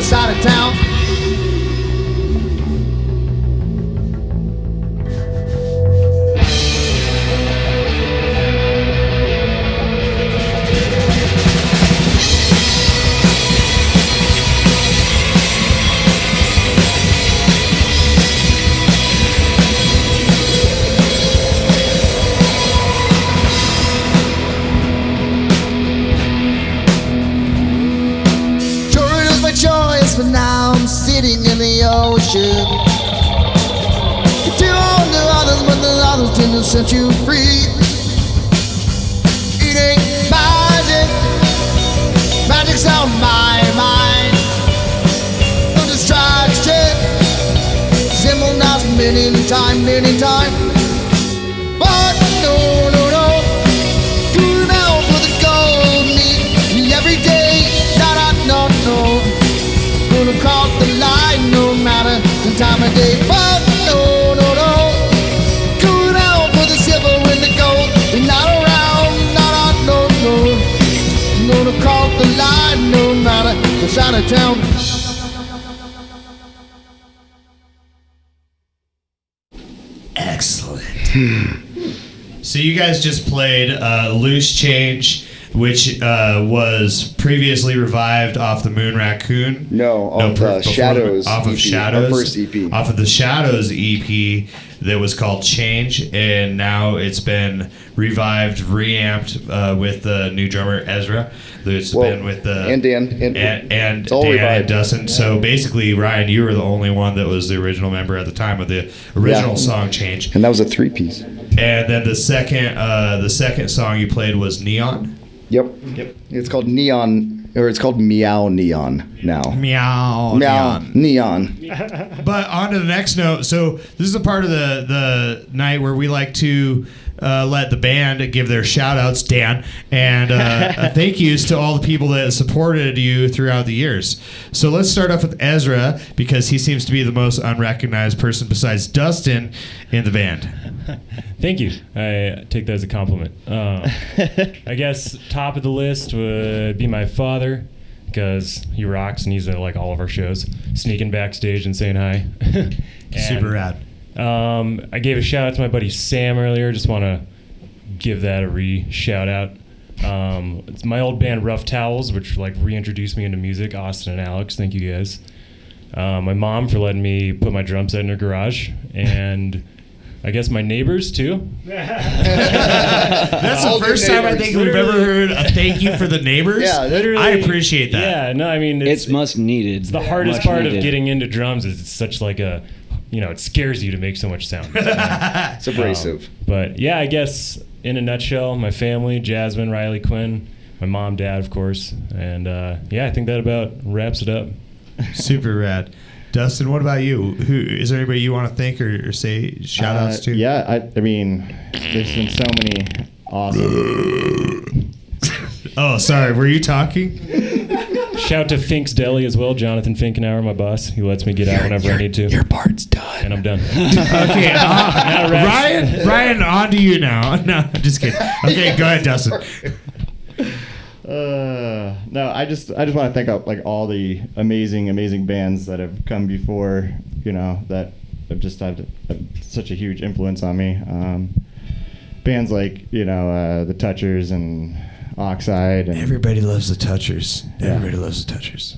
side of town. But now I'm sitting in the ocean. You do all the others, but the others didn't set you free. It ain't magic, magic's on my mind. No distraction, simple now many time. But no, going out for the gold meat every day. No. Gonna cross the line no matter the time of day. But no. Going out for the silver and the gold. They're not around, no. Gonna cross the line no matter the side of town. Excellent. So you guys just played Loose Change, which was previously revived off the Moon Raccoon. Shadows. Off of EP, Shadows. our first EP. Off of the Shadows EP that was called Change, and now it's been revived, reamped with the new drummer Ezra. That's been with the and Dan and it's all Dan revived. and Dustin. So basically, Ryan, you were the only one that was the original member at the time of the original song Change, and that was a 3-piece. And then the second song you played was Neon. Yep. It's called Neon, or it's called Meow Neon now. Meow Neon. But on to the next note. So this is a part of the night where we like to let the band give their shout outs, Dan, and thank yous to all the people that supported you throughout the years. So let's start off with Ezra, because he seems to be the most unrecognized person besides Dustin in the band. Thank you. I take that as a compliment. I guess top of the list would be my father, because he rocks and he's at like all of our shows, sneaking backstage and saying hi. Super rad. I gave a shout out to my buddy Sam earlier. Just want to give that a shout out. It's my old band Rough Towels, which like reintroduced me into music. Austin and Alex, thank you guys. My mom for letting me put my drum set in her garage, and I guess my neighbors too. That's the first time I think we've ever heard a thank you for the neighbors. Yeah, literally. I appreciate that. Yeah, no, I mean it's much needed. It's the hardest part of getting into drums. Is it's such like a, it scares you to make so much sound. It's abrasive. But yeah, I guess in a nutshell, my family: Jasmine, Riley, Quinn, my mom, dad, of course, and I think that about wraps it up. Super rad. Dustin, what about you? Who is there anybody you want to thank or say shout outs to? Yeah, I mean, there's been so many awesome. Oh, sorry. Were you talking? Shout to Fink's Deli as well. Jonathan Finkenauer, my boss. He lets me get out whenever I need to. Your part's done. And I'm done. Okay, Ryan, on to you now. No, I'm just kidding. Okay, go ahead, Dustin. No, I just want to thank like all the amazing bands that have come before, that have just had such a huge influence on me. Bands like the Touchers and Oxide, and everybody loves the Touchers. Yeah. Everybody loves the Touchers.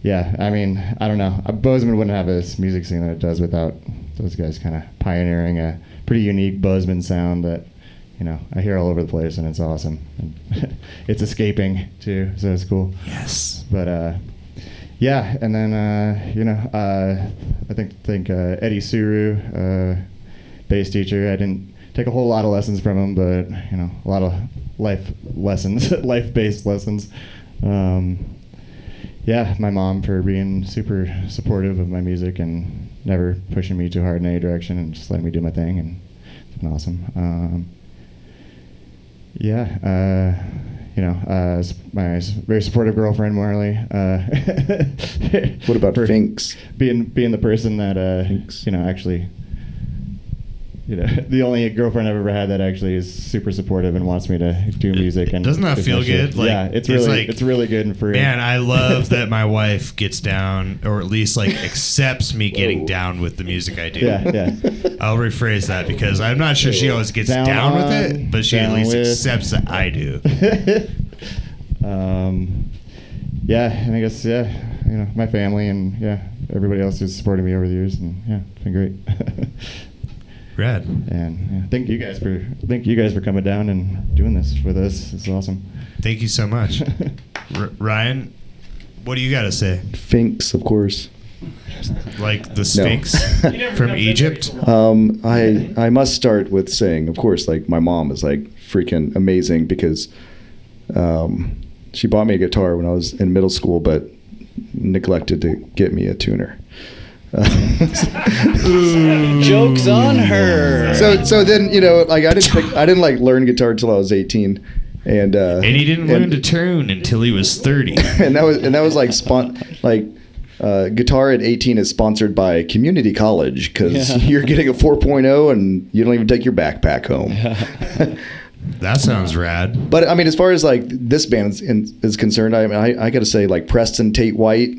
Yeah, I mean, I don't know. Bozeman wouldn't have this music scene that it does without those guys kind of pioneering a pretty unique Bozeman sound that I hear all over the place, and it's awesome. And it's escaping too, so it's cool. Yes. But yeah, and then I think Eddie Suru, bass teacher. I didn't take a whole lot of lessons from him, but a lot of life lessons, life-based lessons. Yeah, my mom for being super supportive of my music and never pushing me too hard in any direction, and just letting me do my thing, and it's been awesome. My very supportive girlfriend Marley. What about Finks? Being the person that actually the only girlfriend I've ever had that actually is super supportive and wants me to do music. And doesn't that is feel my shit. good? Like, yeah, it's really good and free. Man, I love that my wife gets down, or at least like accepts me getting down with the music I do. Yeah. I'll rephrase that because I'm not sure she always gets down with it, but she at least accepts that I do. And I guess my family and everybody else who's supported me over the years, and it's been great. Rad. And thank you guys for coming down and doing this with us. It's awesome. Thank you so much. Ryan, what do you got to say? Sphinx, of course. Like the Sphinx from Egypt? I must start with saying, of course, like my mom is like freaking amazing because she bought me a guitar when I was in middle school, but neglected to get me a tuner. Joke's on her. So then like I didn't like learn guitar until I was 18, and he didn't learn to tune until he was 30. and that was like guitar at 18 is sponsored by community college because you're getting a 4.0 and you don't even take your backpack home. That sounds rad. But I mean, as far as like this band is concerned, I got to say like Preston Tate White,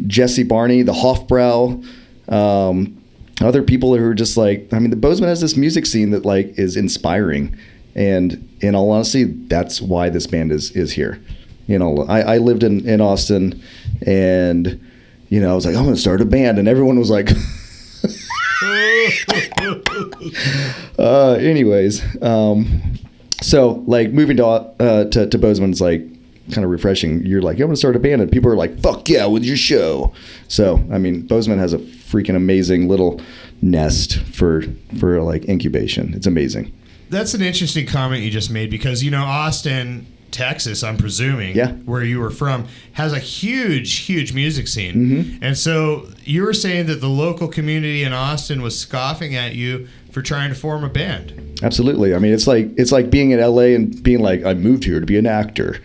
Jesse Barney, the Hofbrau, other people who are just like, I mean, the Bozeman has this music scene that like is inspiring, and in all honesty, that's why this band is here. I lived in Austin, and I was like, I'm gonna start a band, and everyone was like. So like moving to Bozeman's like kind of refreshing. You're like, I'm gonna start a band, and people are like, fuck yeah, with your show. So I mean, Bozeman has a freaking amazing little nest for like incubation. It's amazing. That's an interesting comment you just made because Austin, Texas, I'm presuming, where you were from, has a huge music scene. Mm-hmm. And so you were saying that the local community in Austin was scoffing at you for trying to form a band. Absolutely. I mean, it's like being in LA and being like, I moved here to be an actor.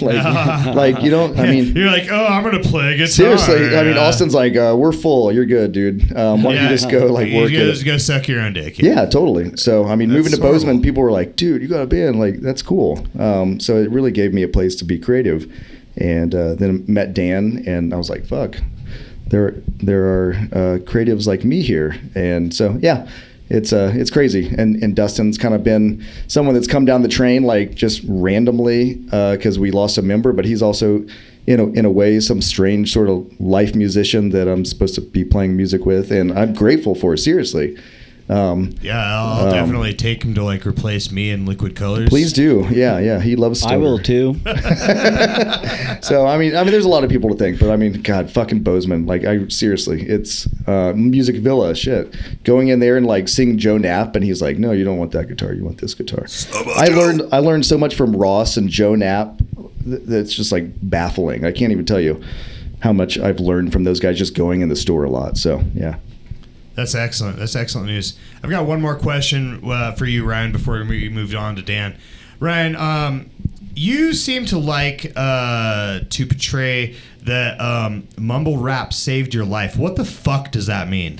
like you don't. I mean, you're like, oh, I'm gonna play guitar. Seriously, I mean, Austin's like, we're full. You're good, dude. Why don't you just go like work? You just go suck your own dick. Yeah, totally. So I mean, moving to Bozeman, people were like, dude, you got a band. Like that's cool. So it really gave me a place to be creative, and then I met Dan, and I was like, fuck, there are creatives like me here, and so yeah. It's crazy, and Dustin's kind of been someone that's come down the train like just randomly because we lost a member, but he's also in a way some strange sort of life musician that I'm supposed to be playing music with, and I'm grateful for, seriously. I'll definitely take him to like replace me in Liquid Colors. Please do. Yeah. He loves stoner. I will too. So I mean, there's a lot of people to thank, but I mean, God, fucking Bozeman. Like, seriously, it's Music Villa shit. Going in there and like sing Joe Knapp, and he's like, no, you don't want that guitar, you want this guitar. I learned so much from Ross and Joe Knapp that's just like baffling. I can't even tell you how much I've learned from those guys just going in the store a lot. So yeah. That's excellent. That's excellent news. I've got one more question for you, Ryan, before we move on to Dan. Ryan, you seem to like to portray that mumble rap saved your life. What the fuck does that mean?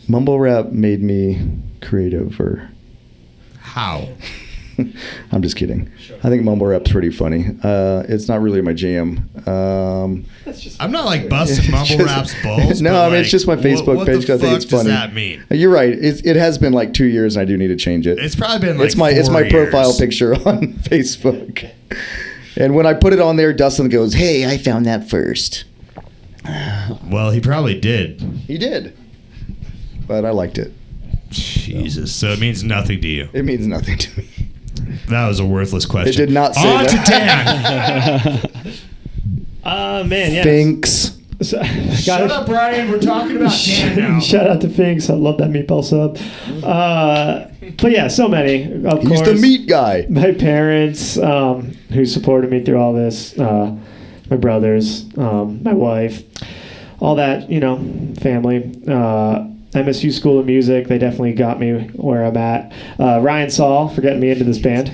Mumble rap made me creative, or how? I'm just kidding. I think mumble rap's pretty funny. It's not really my jam. I'm not like busting mumble rap's balls. No, I mean, it's just my Facebook page. I think it's funny. What does that mean? You're right. It has been like 2 years, and I do need to change it. It's probably been like it's my profile picture on Facebook. And when I put it on there, Dustin goes, "Hey, I found that first." Well, he probably did. He did, but I liked it. Jesus. So it means nothing to you. It means nothing to me. That was a worthless question. It did not say on that. To Dan. Man, yes. Sphinx. Shut up, Brian. We're talking about Dan now. Shout out to Finks. I love that meatball sub. But yeah, so many. Of He's course, the meat guy. My parents, who supported me through all this. My brothers, my wife, all that, family. MSU School of Music, they definitely got me where I'm at. Ryan Saul for getting me into this band.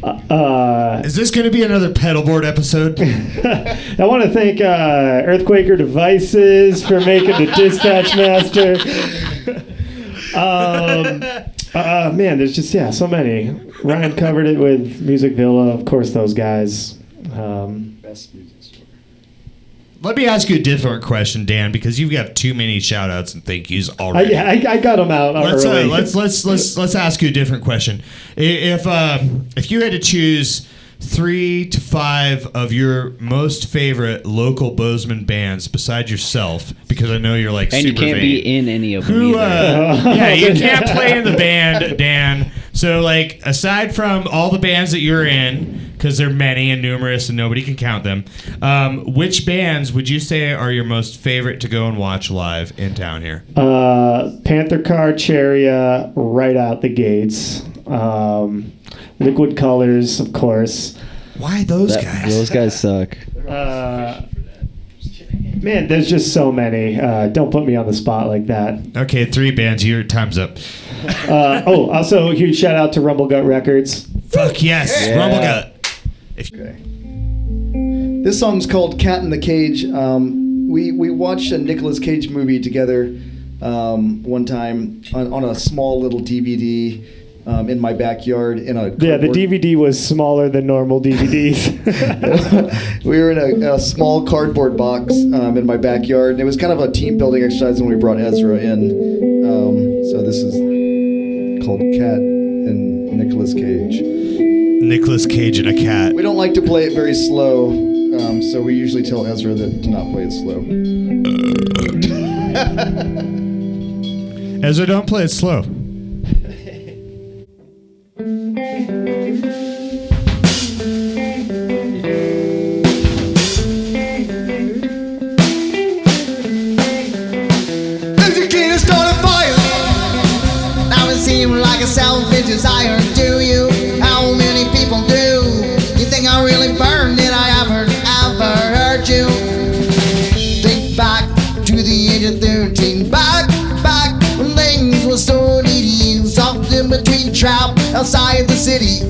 Is this going to be another pedalboard episode? I want to thank Earthquaker Devices for making the Dispatch Master. Man, there's just, so many. Ryan covered it with Music Villa, of course, those guys. Best music store. Let me ask you a different question, Dan, because you've got too many shout outs and thank yous already. I got them out early. Let's ask you a different question. If you had to choose 3 to 5 of your most favorite local Bozeman bands besides yourself, because I know you're like and super you can't vain. be in any of them either. Yeah, you can't play in the band, Dan. So, like, aside from all the bands that you're in, because they're many and numerous and nobody can count them, which bands would you say are your most favorite to go and watch live in town here? Panther Car Charia right out the gates. Liquid Colors, of course. Why those guys? Those guys suck. Man, there's just so many. Don't put me on the spot like that. Okay, 3 bands. Your time's up. Also a huge shout out to Rumble Gut Records. Fuck yes, Yeah. Rumble Gut. This song's called Cat in the Cage. We watched a Nicolas Cage movie together one time on a small little DVD in my backyard. The DVD was smaller than normal DVDs. We were in a small cardboard box in my backyard, and it was kind of a team building exercise when we brought Ezra in. So this is called Cat and Nicolas Cage. Nicolas Cage and a cat. We don't like to play it very slow, so we usually tell Ezra to not play it slow. Ezra, don't play it slow. Like a selfish desire, do you? How many people do? You think I really burned? Did I ever hurt you? Think back to the age of 13. Back when things were so needy. Soft in between trap outside the city.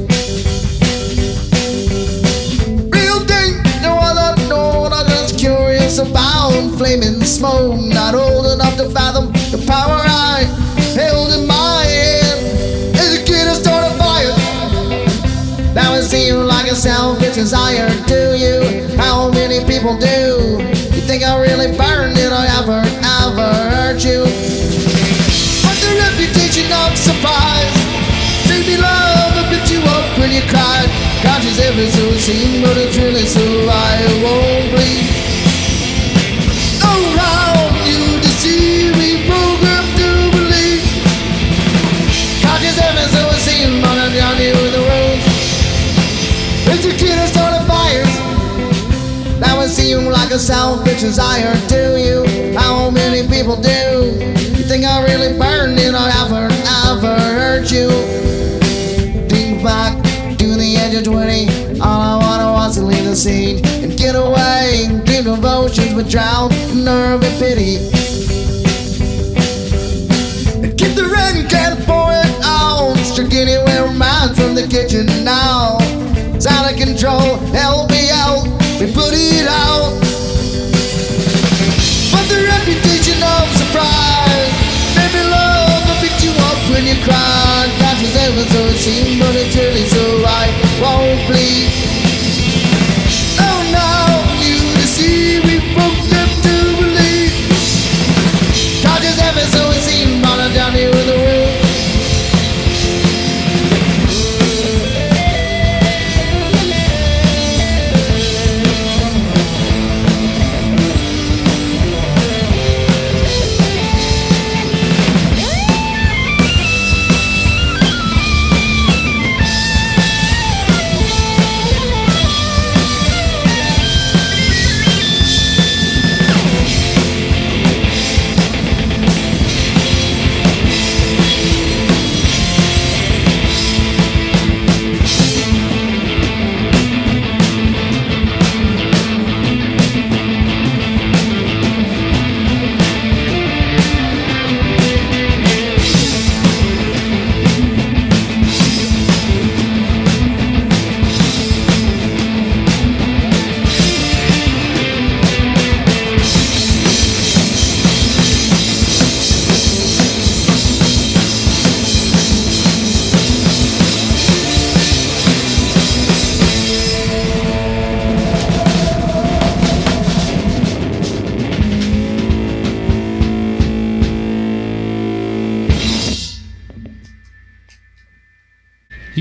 Real thing, no other note. I'm just curious about flaming smoke. Not old enough to fathom the power I held in my hand. Now it seems like a selfish desire, do you? How many people do? You think I really burned? Did I ever hurt you? But the reputation of surprise made me love and picked you up when you cried. Conscious ever so seen, but it's really so I won't bleed. Around you deceive me, programmed to believe. Conscious ever so seen, but I'm down here in the road. As a kid I started fires. Now it seems like a selfish desire, do you? How many people do? You think I really burned? Did I ever hurt you? Think back to the age of 20. All I wanted was to leave the scene and get away. Dream of oceans but drown in nerve and pity. Keep the red can pour it on. Struck anywhere reminds from the kitchen now. It's out of control, help me out, we put it out. But the reputation of surprise made me love and picked you up when you cried. That was ever so it seemed, but it's really so I won't bleed. Oh now you deceive, we broke them to believe. God just ever so it seemed, but I'm down here with the room.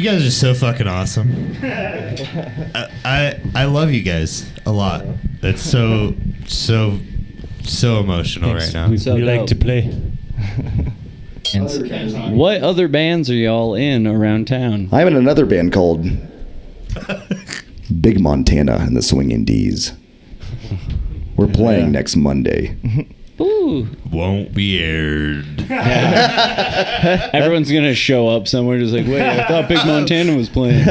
You guys are so fucking awesome. I love you guys a lot. It's so emotional right now. We like to play. What other bands are y'all in around town? I'm in another band called Big Montana and the Swingin' D's. We're playing next Monday. Ooh. Won't be aired. Everyone's gonna show up somewhere just like, wait, I thought Big Montana was playing.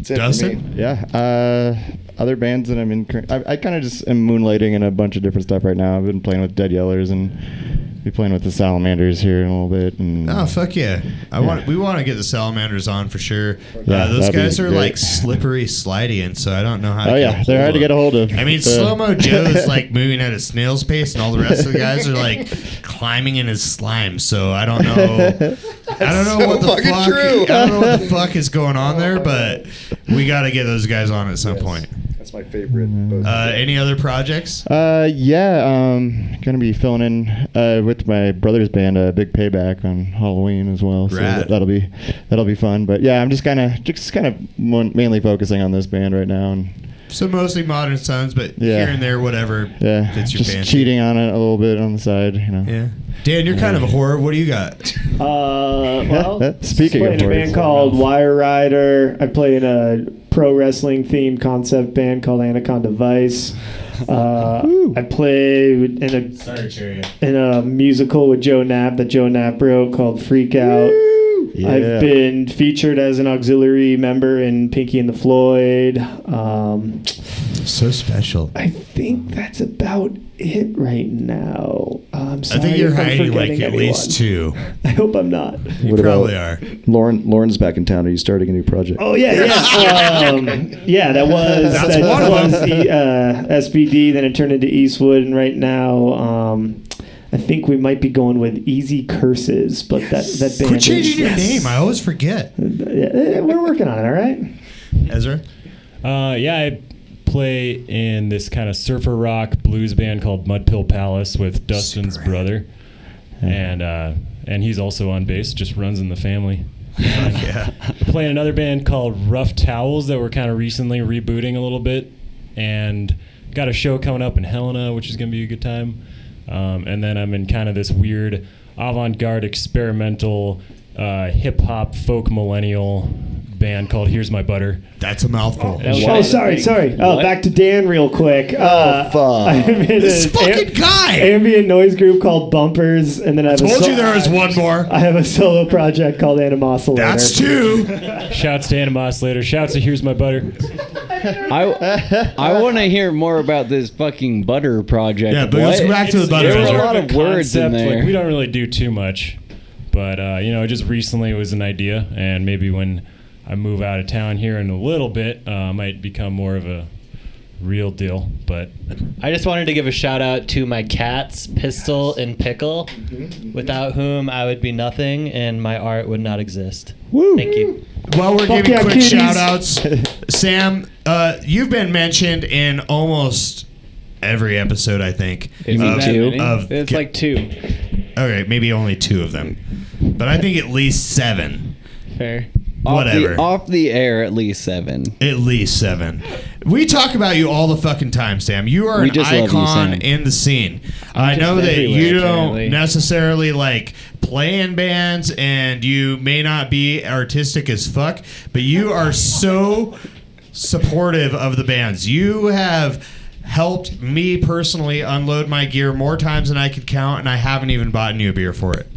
Dustin? Yeah. Other bands that I'm in. I kind of just am moonlighting in a bunch of different stuff right now. I've been playing with Dead Yellers and be playing with the Salamanders here in a little bit. And Oh fuck yeah! We want to get the Salamanders on for sure. Yeah, Those that'd be guys are great. like slippery, slidey, and so I don't know how. to Oh get yeah, they're hard to get a hold of. I mean, Slow Mo Joe's like moving at a snail's pace, and all the rest of the guys are like climbing in his slime. So I don't know. I don't know what the fuck. I don't know what the fuck is going on there, but we got to get those guys on at some point. That's my favorite. Any other projects? Gonna be filling in with my brother's band, Big Payback, on Halloween as well. So Rad. that'll be fun. But yeah, I'm just kind of mainly focusing on this band right now, and So mostly Modern Sons, but Yeah. here and there, whatever fits your just fancy. cheating on it a little bit on the side, you know. Yeah. Dan, you're kind of a horror. What do you got? Well, Speaking playing of in a band called Wire Rider. I play in a pro wrestling themed concept band called Anaconda Vice. I play in a musical with Joe Knapp that Joe Knapp wrote called Freak Out. Yeah. I've been featured as an auxiliary member in Pinky and the Floyd. So special. I think that's about it right now. I'm I sorry think you're if I'm hiding like forgetting at least anyone. two. I hope I'm not. You What probably about are. Lauren's back in town. Are you starting a new project? Oh yeah. That was That's that one of was them. the SBD. Then it turned into Eastwood, and right now, I think we might be going with Easy Curses. But that band. Quit changing your is, name. I always forget. We're working on it. All right. Ezra? I play in this kind of surfer rock blues band called Mudpill Palace with Dustin's brother, and he's also on bass. Just runs in the family. Yeah. Playing another band called Rough Towels that we're kind of recently rebooting a little bit, and got a show coming up in Helena, which is going to be a good time. And then I'm in kind of this weird avant-garde experimental hip-hop folk millennial band called Here's My Butter. That's a mouthful. Sorry. What? Back to Dan real quick. Fuck. I'm in This an fucking guy! ambient noise group called Bumpers, and then I have Told you there was one more. I have a solo project called Animoscillator. That's two. Shouts to Animoscillator. Shouts to Here's My Butter. I want to hear more about this fucking butter project. Yeah, but let's go back to the butter. There were a Ezra. lot of words in there. Like, we don't really do too much, but just recently it was an idea, and maybe when I move out of town here in a little bit, might become more of a real deal. But I just wanted to give a shout out to my cats, Pistol and Pickle, without whom I would be nothing and my art would not exist. Woo. Thank you. While we're Fuck giving yeah, quick kitties. shout outs, Sam, you've been mentioned in almost every episode, I think. You mean two? It's like two. Okay, maybe only two of them. But I think at least 7. Fair. Whatever. Off the air, at least 7. At least 7. We talk about you all the fucking time, Sam. You are We an just love you, icon Sam. in the scene. I just know that everywhere, you don't apparently. necessarily like play in bands, and you may not be artistic as fuck, but you are so supportive of the bands. You have helped me personally unload my gear more times than I could count, and I haven't even bought you a beer for it.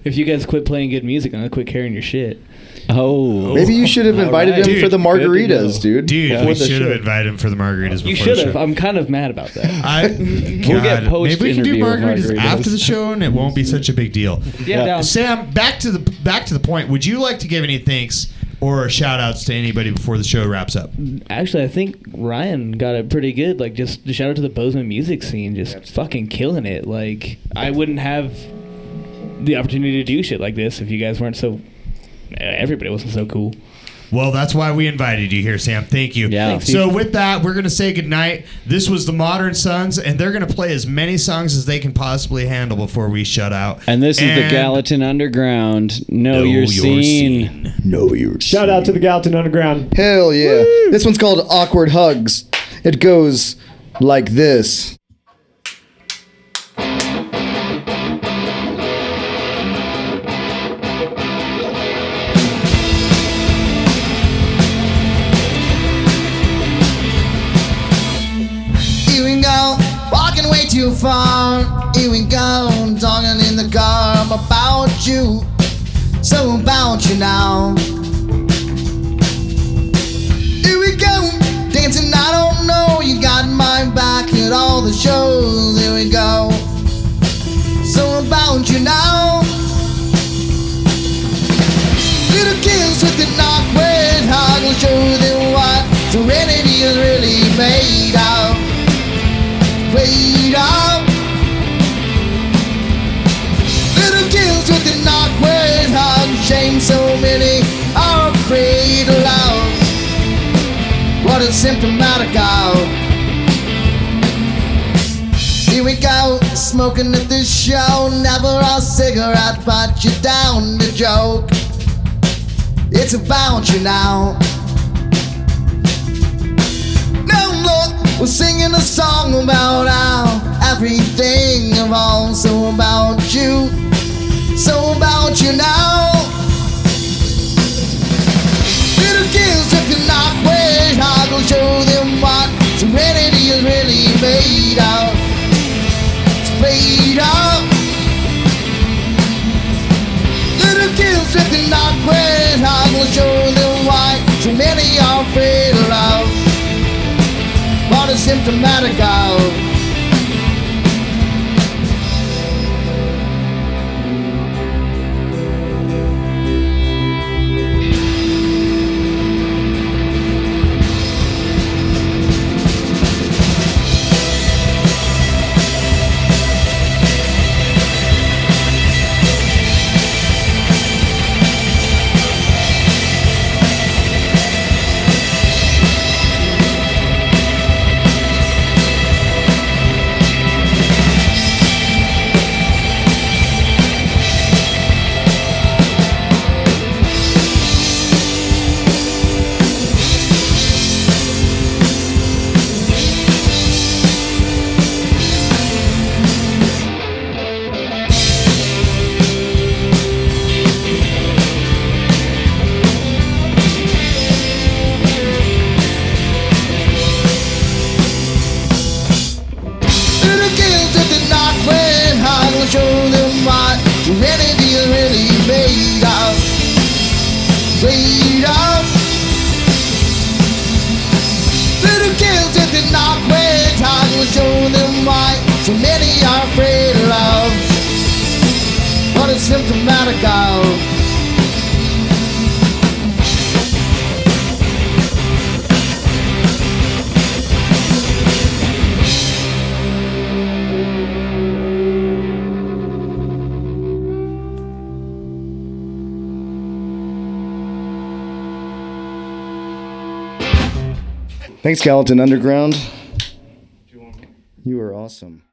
If you guys quit playing good music, I'm gonna quit carrying your shit. Oh. Maybe you should have invited him Dude, for the good to margaritas, know. dude. Dude, before we the should have show. invited him for the margaritas before You the should have. show. I'm kind of mad about that. We'll get God, maybe we can do post-interview margaritas margaritas. after the show, and it won't be such a big deal. Yeah. Down. Sam, back to the point. Would you like to give any thanks or shout outs to anybody before the show wraps up? Actually, I think Ryan got it pretty good. Like, just shout out to the Bozeman music scene, just fucking killing it. Like, I wouldn't have the opportunity to do shit like this if you guys weren't so. Everybody wasn't so cool. Well, that's why we invited you here, Sam. Thank you. Yeah. So with that, we're going to say goodnight. This was the Modern Sons, and they're going to play as many songs as they can possibly handle before we shut out. And this is the Gallatin Underground. Know your scene. Know your Shout out to the Gallatin Underground. Hell yeah. This one's called Awkward Hugs. It goes like this. Here we go, walking way too far. Here we go, talking in the car about you. So about you now. Here we go, dancing, I don't know. You got my back at all the shows. Here we go, so about you now. Little kids with an awkward hug will show them what serenity is really made of. Made of. Little kids with an awkward hug, shame so many are afraid of love. What is symptomatic of? Here we go, smoking at this show. Never a cigarette, but you're down to joke. It's about you now. Now look, we're singing a song about how everything evolves. So about you, so about you now. Little kids with an awkward hug will show them what serenity is really made of. It's made of. Little kids with an awkward hug will show them why so many are afraid of love. What is symptomatic of? Show them what serenity is really made of. Made of. Little kids with an awkward hug will show them why so many are afraid of love. What is symptomatic of? Thanks, Gallatin Underground. You are awesome.